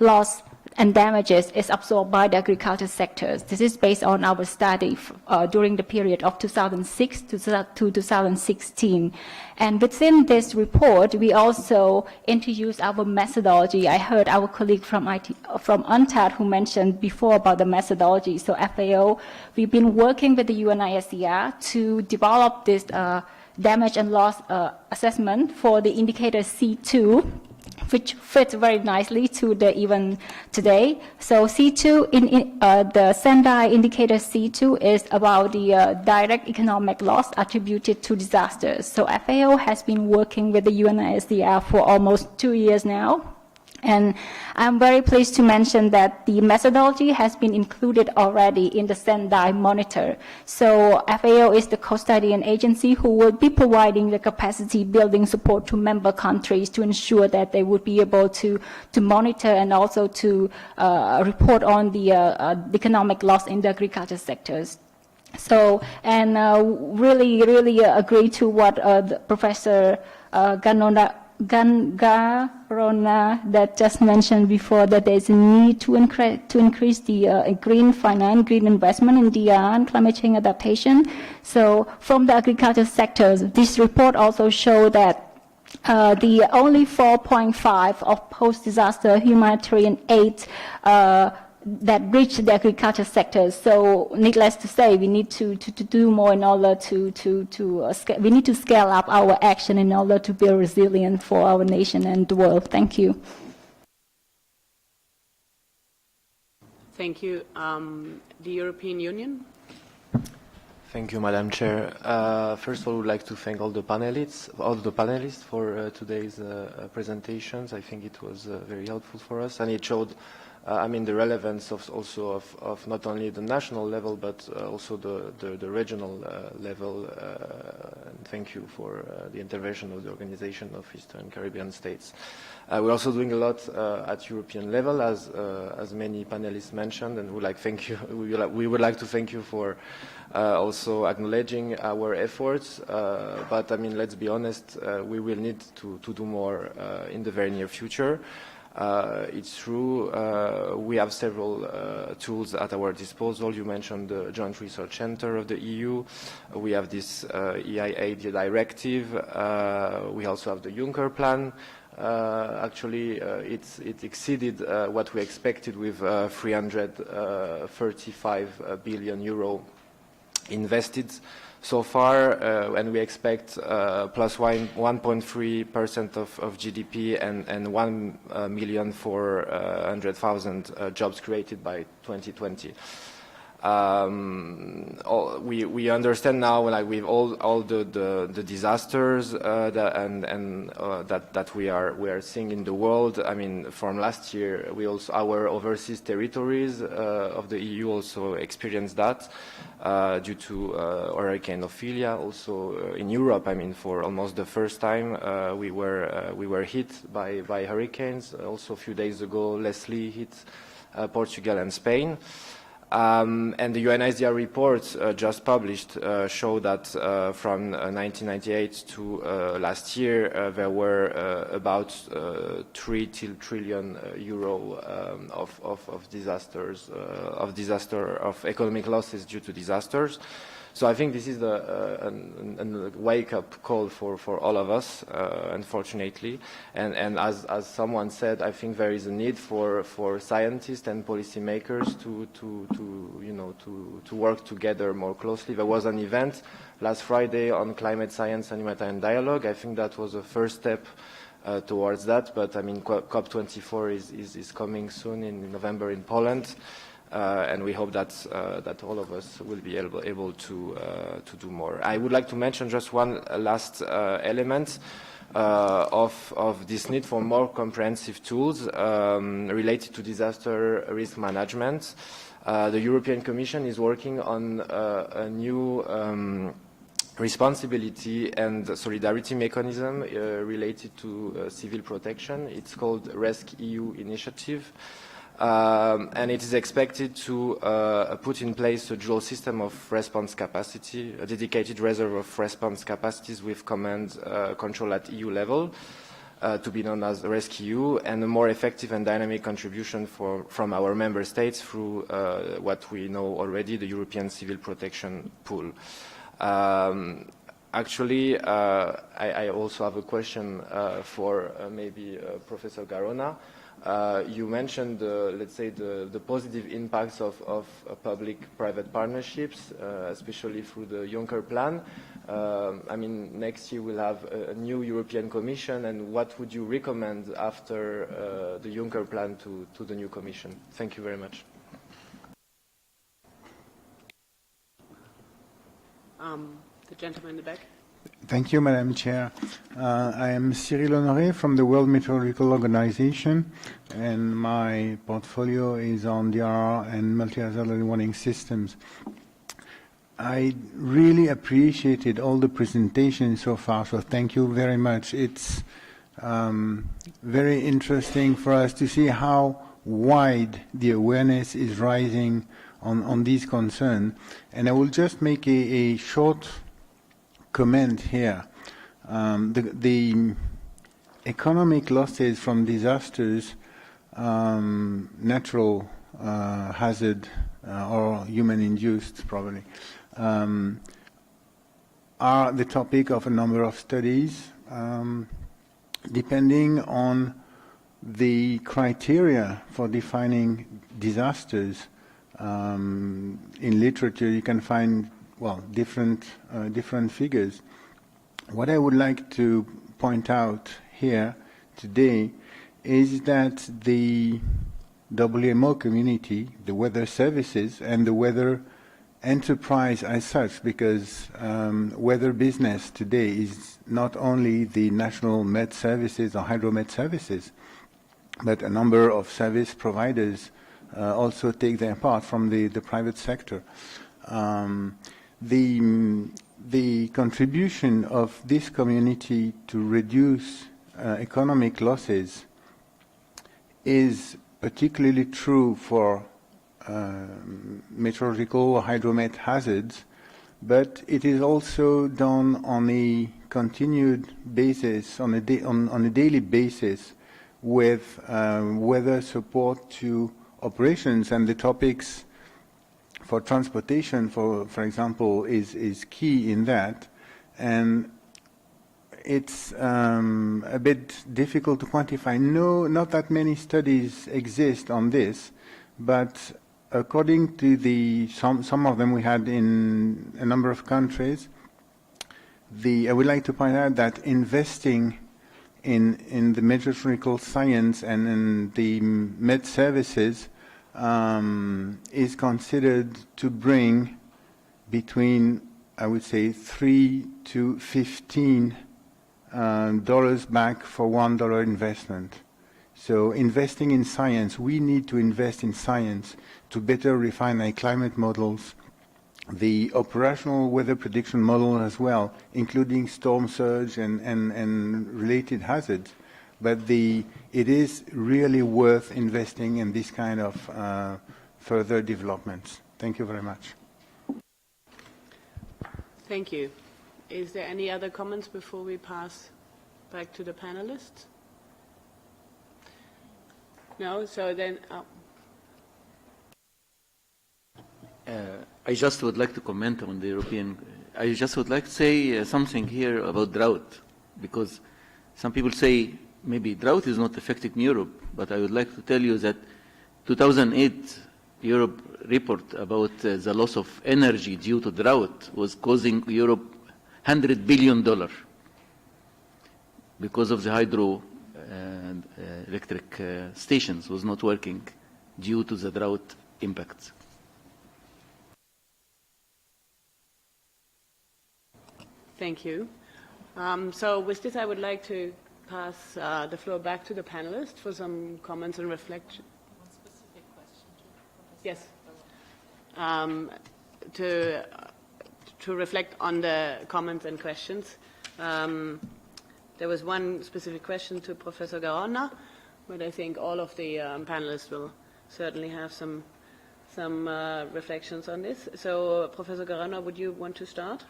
loss and damages is absorbed by the agriculture sectors. This is based on our study during the period of 2006 to 2016. And within this report, we also introduced our methodology. I heard our colleague from UNCTAD who mentioned before about the methodology. So FAO, we've been working with the UNISDR to develop this damage and loss assessment for the indicator C2, which fits very nicely to the event today. So C2, the Sendai indicator C2 is about the direct economic loss attributed to disasters. So FAO has been working with the UNISDR for almost 2 years now. And I'm very pleased to mention that the methodology has been included already in the Sendai monitor. So FAO is the custodian agency who will be providing the capacity building support to member countries to ensure that they would be able to monitor and also to report on the economic loss in the agriculture sectors. So, and really agree to what Professor Garonna that just mentioned before, that there's a need to increase the green finance, green investment in DR and climate change adaptation. So from the agriculture sectors, this report also showed that the only 4.5 of post-disaster humanitarian aid that reach the agriculture sector. So needless to say, we need to do more in order we need to scale up our action in order to build resilience for our nation and the world. Thank you. Thank you. The European Union? Thank you, Madam Chair. First of all, I would like to thank all the panelists for today's presentations. I think it was very helpful for us, and it showed the relevance of not only the national level, but also the regional level. And thank you for the intervention of the Organization of Eastern Caribbean States. We're also doing a lot at European level, as many panelists mentioned, and we would like to thank you for also acknowledging our efforts. But let's be honest, we will need to do more in the very near future. It's true, we have several tools at our disposal. You mentioned the Joint Research Center of the EU. We have this EIA directive. We also have the Juncker plan. Actually, it exceeded what we expected with 335 billion euro invested so far, and we expect plus 1.3% of GDP and 1,400,000 jobs created by 2020. We understand now, with all the disasters that we are seeing in the world. From last year, our overseas territories of the EU also experienced that due to Hurricane Ophelia. Also in Europe, for almost the first time, we were hit by hurricanes. Also a few days ago, Leslie hit Portugal and Spain. And the UNISDR report just published showed that from 1998 to last year there were about 3 trillion euro of economic losses due to disasters. So I think this is a wake-up call for all of us, unfortunately. And as someone said, I think there is a need for scientists and policymakers to work together more closely. There was an event last Friday on climate science and humanitarian dialogue. I think that was a first step towards that. But I mean, COP24 is coming soon in November in Poland. And we hope that all of us will be able to do more. I would like to mention just one last element of this need for more comprehensive tools related to disaster risk management. The European Commission is working on a new responsibility and solidarity mechanism related to civil protection. It's called RESC-EU initiative. And it is expected to put in place a dual system of response capacity, a dedicated reserve of response capacities with command control at EU level, to be known as RESC-EU, and a more effective and dynamic contribution from our member states through what we know already, the European Civil Protection Pool. Actually, I also have a question for maybe Professor Garonna. You mentioned, let's say, the positive impacts of public-private partnerships, especially through the Juncker plan. I mean, next year we'll have a new European Commission, and what would you recommend after the Juncker plan to the new Commission? Thank you very much. The gentleman in the back. Thank you, Madam Chair. I am Cyril Honoré from the World Meteorological Organization, and my portfolio is on DRR and multi-hazard early warning systems. I really appreciated all the presentations so far, so thank you very much. It's very interesting for us to see how wide the awareness is rising on these concerns. And I will just make a short comment here. The economic losses from disasters, natural hazard or human-induced probably, are the topic of a number of studies. Depending on the criteria for defining disasters, in literature you can find different figures. What I would like to point out here today is that the WMO community, the weather services, and the weather enterprise as such, because weather business today is not only the national Met services or hydromet services, but a number of service providers also take their part from the private sector. The contribution of this community to reduce economic losses is particularly true for meteorological or hydromet hazards, but it is also done on a continued basis, on a daily basis, with weather support to operations, and the topics for transportation, for example, is key in that. And it's a bit difficult to quantify. No, not that many studies exist on this, but according to some of them we had in a number of countries, I would like to point out that investing in the meteorological science and in the med services is considered to bring between, I would say, $3 to $15 back for $1 investment. So investing in science, we need to invest in science to better refine our climate models, the operational weather prediction model as well, including storm surge and related hazards. But it is really worth investing in this kind of further developments. Thank you very much. Thank you. Is there any other comments before we pass back to the panelists? No? So then... I just would like to comment on the European. I just would like to say something here about drought, because some people say maybe drought is not affecting Europe, but I would like to tell you that 2008 Europe report about the loss of energy due to drought was causing Europe $100 billion because of the hydro electric stations was not working due to the drought impacts. Thank you. So with this, I would like to pass the floor back to the panelists for some comments and reflection. One specific question to Yes. To reflect on the comments and questions. There was one specific question to Professor Garonna, but I think all of the panelists will certainly have some reflections on this. So, Professor Garonna, would you want to start?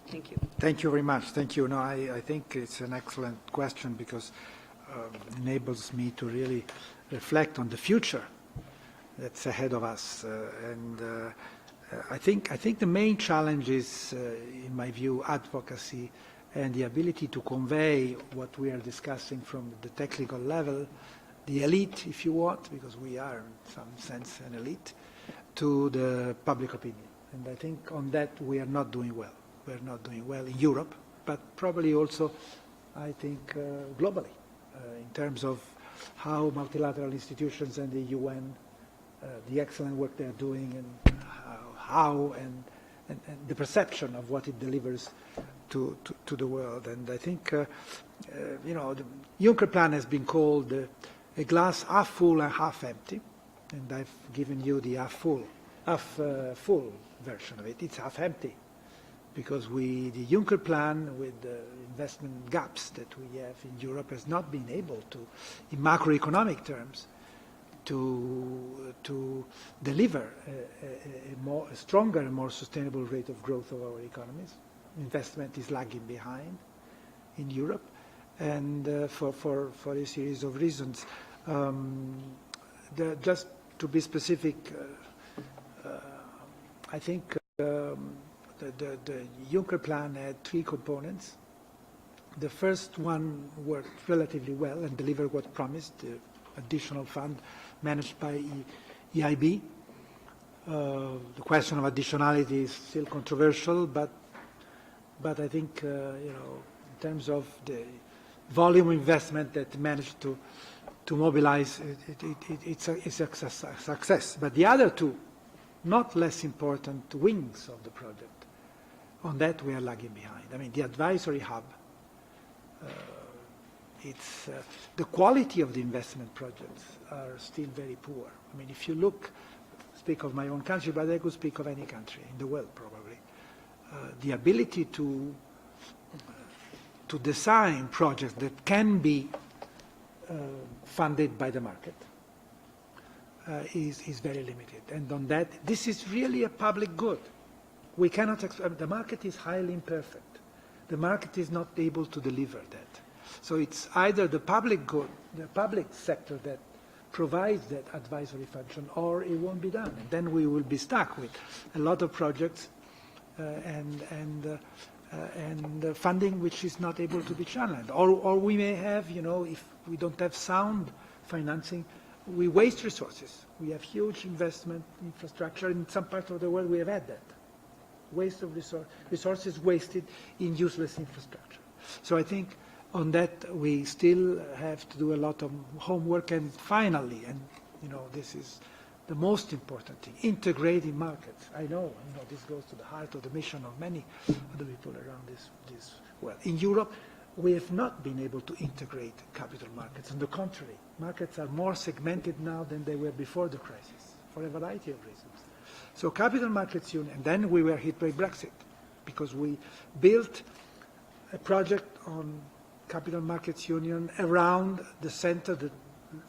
Thank you. Thank you very much. Thank you. No, I think it's an excellent question because it enables me to really reflect on the future that's ahead of us. I think the main challenge is, in my view, advocacy and the ability to convey what we are discussing from the technical level, the elite, if you want, because we are in some sense an elite, to the public opinion. And I think on that we are not doing well. We're not doing well in Europe, but probably also, I think, globally, in terms of how multilateral institutions and the UN, the excellent work they're doing, and how and the perception of what it delivers to the world. And I think, you know, the Juncker plan has been called a glass half full and half empty, and I've given you the half full version of it. It's half empty, because the Juncker plan, with the investment gaps that we have in Europe, has not been able to, in macroeconomic terms, to deliver a stronger and more sustainable rate of growth of our economies. Investment is lagging behind in Europe, and for a series of reasons. Just to be specific, I think the Juncker plan had three components. The first one worked relatively well and delivered what promised, the additional fund managed by EIB. The question of additionality is still controversial, but I think, you know, in terms of the volume investment that managed to mobilize, it's a success. But the other two, not less important wings of the project, on that we are lagging behind. I mean, the advisory hub, the quality of the investment projects are still very poor. I mean, if you look, speak of my own country, but I could speak of any country in the world probably, the ability to design projects that can be funded by the market is very limited. And on that, this is really a public good. We cannot, the market is highly imperfect. The market is not able to deliver that. So it's either the public good, the public sector that provides that advisory function, or it won't be done. And then we will be stuck with a lot of projects and funding which is not able to be channeled. Or we may have, you know, if we don't have sound financing, we waste resources. We have huge investment infrastructure. In some parts of the world we have had that. Waste of resources wasted in useless infrastructure. So I think on that we still have to do a lot of homework. And finally, and you know, this is the most important thing, integrating markets. I know this goes to the heart of the mission of many of the people around this world. In Europe, we have not been able to integrate capital markets. On the contrary, markets are more segmented now than they were before the crisis, for a variety of reasons. So capital markets union, and then we were hit by Brexit, because we built a project on capital markets union around the center, the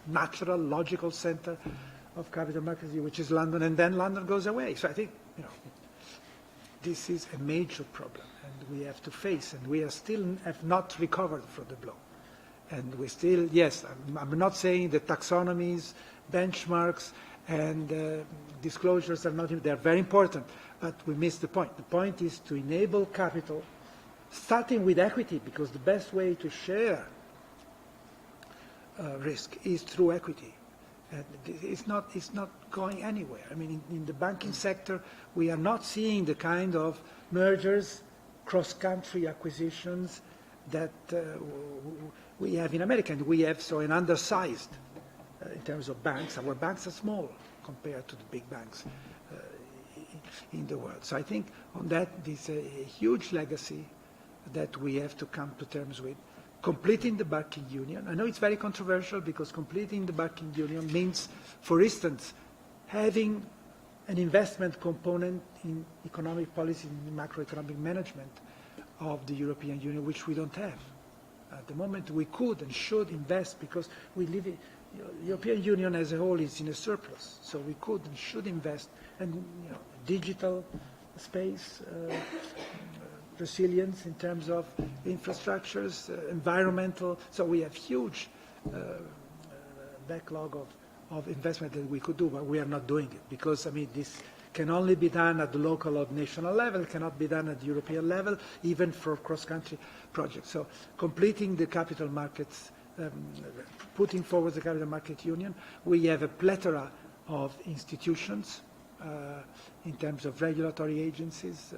natural, logical center of capital markets union, which is London, and then London goes away. So I think, you know, this is a major problem, and we have to face, and we are still have not recovered from the blow. And we still, yes, I'm not saying that taxonomies, benchmarks, and disclosures are not, they're very important, but we miss the point. The point is to enable capital, starting with equity, because the best way to share risk is through equity. And it's not going anywhere. I mean, in the banking sector, we are not seeing the kind of mergers, cross-country acquisitions that we have in America, and we have so an undersized in terms of banks. Our banks are small compared to the big banks in the world. So I think on that, there's a huge legacy that we have to come to terms with. Completing the banking union. I know it's very controversial because completing the banking union means, for instance, having an investment component in economic policy, in macroeconomic management of the European Union, which we don't have. At the moment, we could and should invest because we live in the European Union as a whole is in a surplus. So we could and should invest, and digital space, resilience in terms of infrastructures, environmental. So we have huge backlog of investment that we could do, but we are not doing it because, I mean, this can only be done at the local or national level, cannot be done at the European level, even for cross-country projects. So completing the capital markets, putting forward the capital market union, we have a plethora of institutions in terms of regulatory agencies,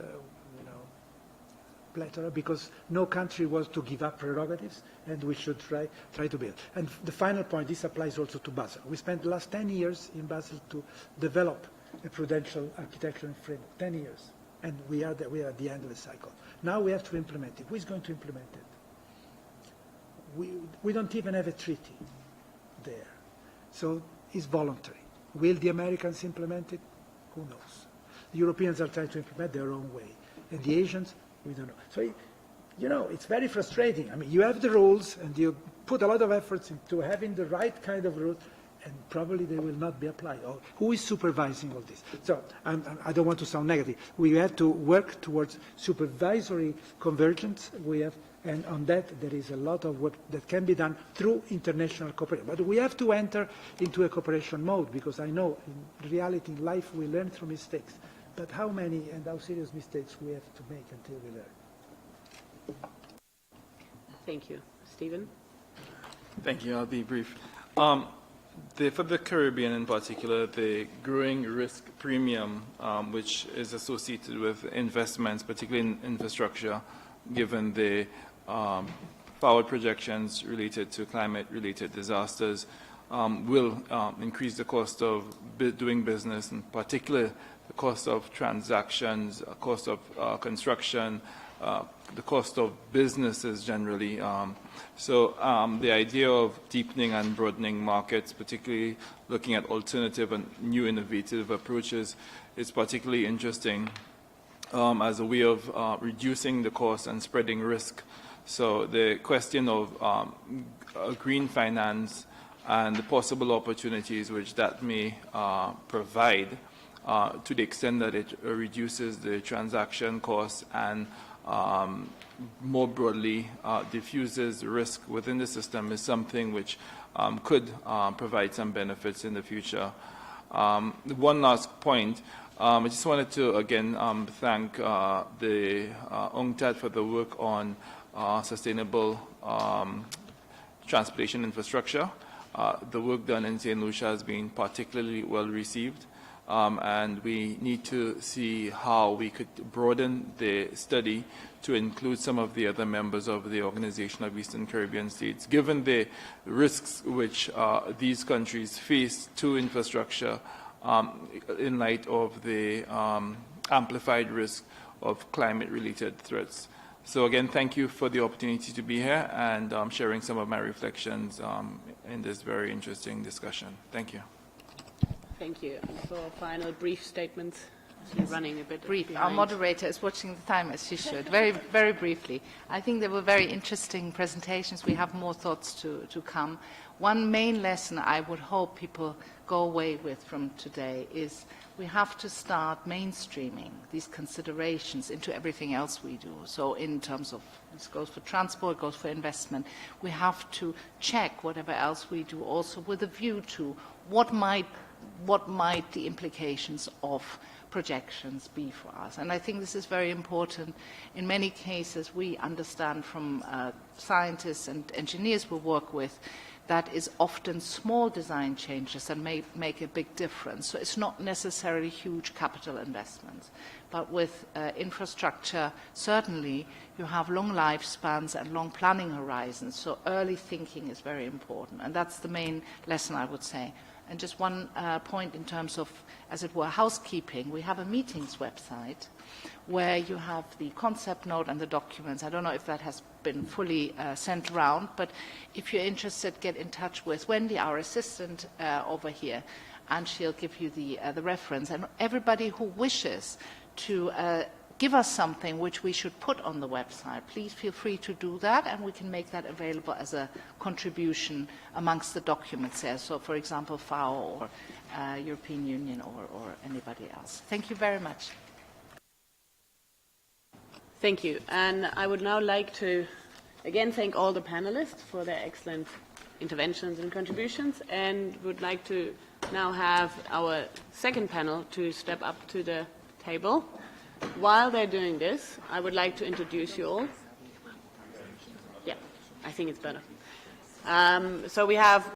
plethora, because no country wants to give up prerogatives, and we should try to build. And the final point, this applies also to Basel. We spent the last 10 years in Basel to develop a prudential architecture and framework, 10 years, and we are at the end of the cycle. Now we have to implement it. Who is going to implement it? We don't even have a treaty there, so it's voluntary. Will the Americans implement it? Who knows? The Europeans are trying to implement their own way, and the Asians, we don't know. So, it's very frustrating. I mean, you have the rules, and you put a lot of efforts into having the right kind of rules, and probably they will not be applied. Who is supervising all this? So, I don't want to sound negative. We have to work towards supervisory convergence. And on that, there is a lot of work that can be done through international cooperation. But we have to enter into a cooperation mode, because I know in reality, in life, we learn through mistakes. But how many and how serious mistakes we have to make until we learn? Thank you. Stephen? Thank you. I'll be brief. For the Caribbean in particular, the growing risk premium, which is associated with investments, particularly in infrastructure, given the forward projections related to climate-related disasters, will increase the cost of doing business, in particular the cost of transactions, cost of construction, the cost of businesses generally. So the idea of deepening and broadening markets, particularly looking at alternative and new innovative approaches, is particularly interesting as a way of reducing the cost and spreading risk. So the question of green finance and the possible opportunities which that may provide, to the extent that it reduces the transaction costs and more broadly diffuses risk within the system, is something which could provide some benefits in the future. One last point, I just wanted to again thank the UNCTAD for the work on sustainable transportation infrastructure. The work done in St. Lucia has been particularly well received, and we need to see how we could broaden the study to include some of the other members of the Organization of Eastern Caribbean States, given the risks which these countries face to infrastructure in light of the amplified risk of climate-related threats. So again, thank you for the opportunity to be here and sharing some of my reflections in this very interesting discussion. Thank you. Thank you. For final brief statements, you're running a bit Brief. behind. Our moderator is watching the time, as she should. Very, very briefly. I think they were very interesting presentations. We have more thoughts to come. One main lesson I would hope people go away with from today is we have to start mainstreaming these considerations into everything else we do. So in terms of, this goes for transport, goes for investment, we have to check whatever else we do also with a view to what might what might the implications of projections be for us. And I think this is very important. In many cases, we understand from scientists and engineers we work with that is often small design changes that may make a big difference. So it's not necessarily huge capital investments. But with infrastructure, certainly, you have long lifespans and long planning horizons. So early thinking is very important. And that's the main lesson, I would say. And just one point in terms of, as it were, housekeeping. We have a meetings website where you have the concept note and the documents. I don't know if that has been fully sent around, but if you're interested, get in touch with Wendy, our assistant over here, and she'll give you the reference. And everybody who wishes to give us something which we should put on the website, please feel free to do that, and we can make that available as a contribution amongst the documents there. So, for example, FAO or European Union or anybody else. Thank you very much. Thank you. And I would now like to again thank all the panelists for their excellent interventions and contributions, and would like to now have our second panel to step up to the table. While they're doing this, I would like to introduce you all. Yeah, I think it's better. So we have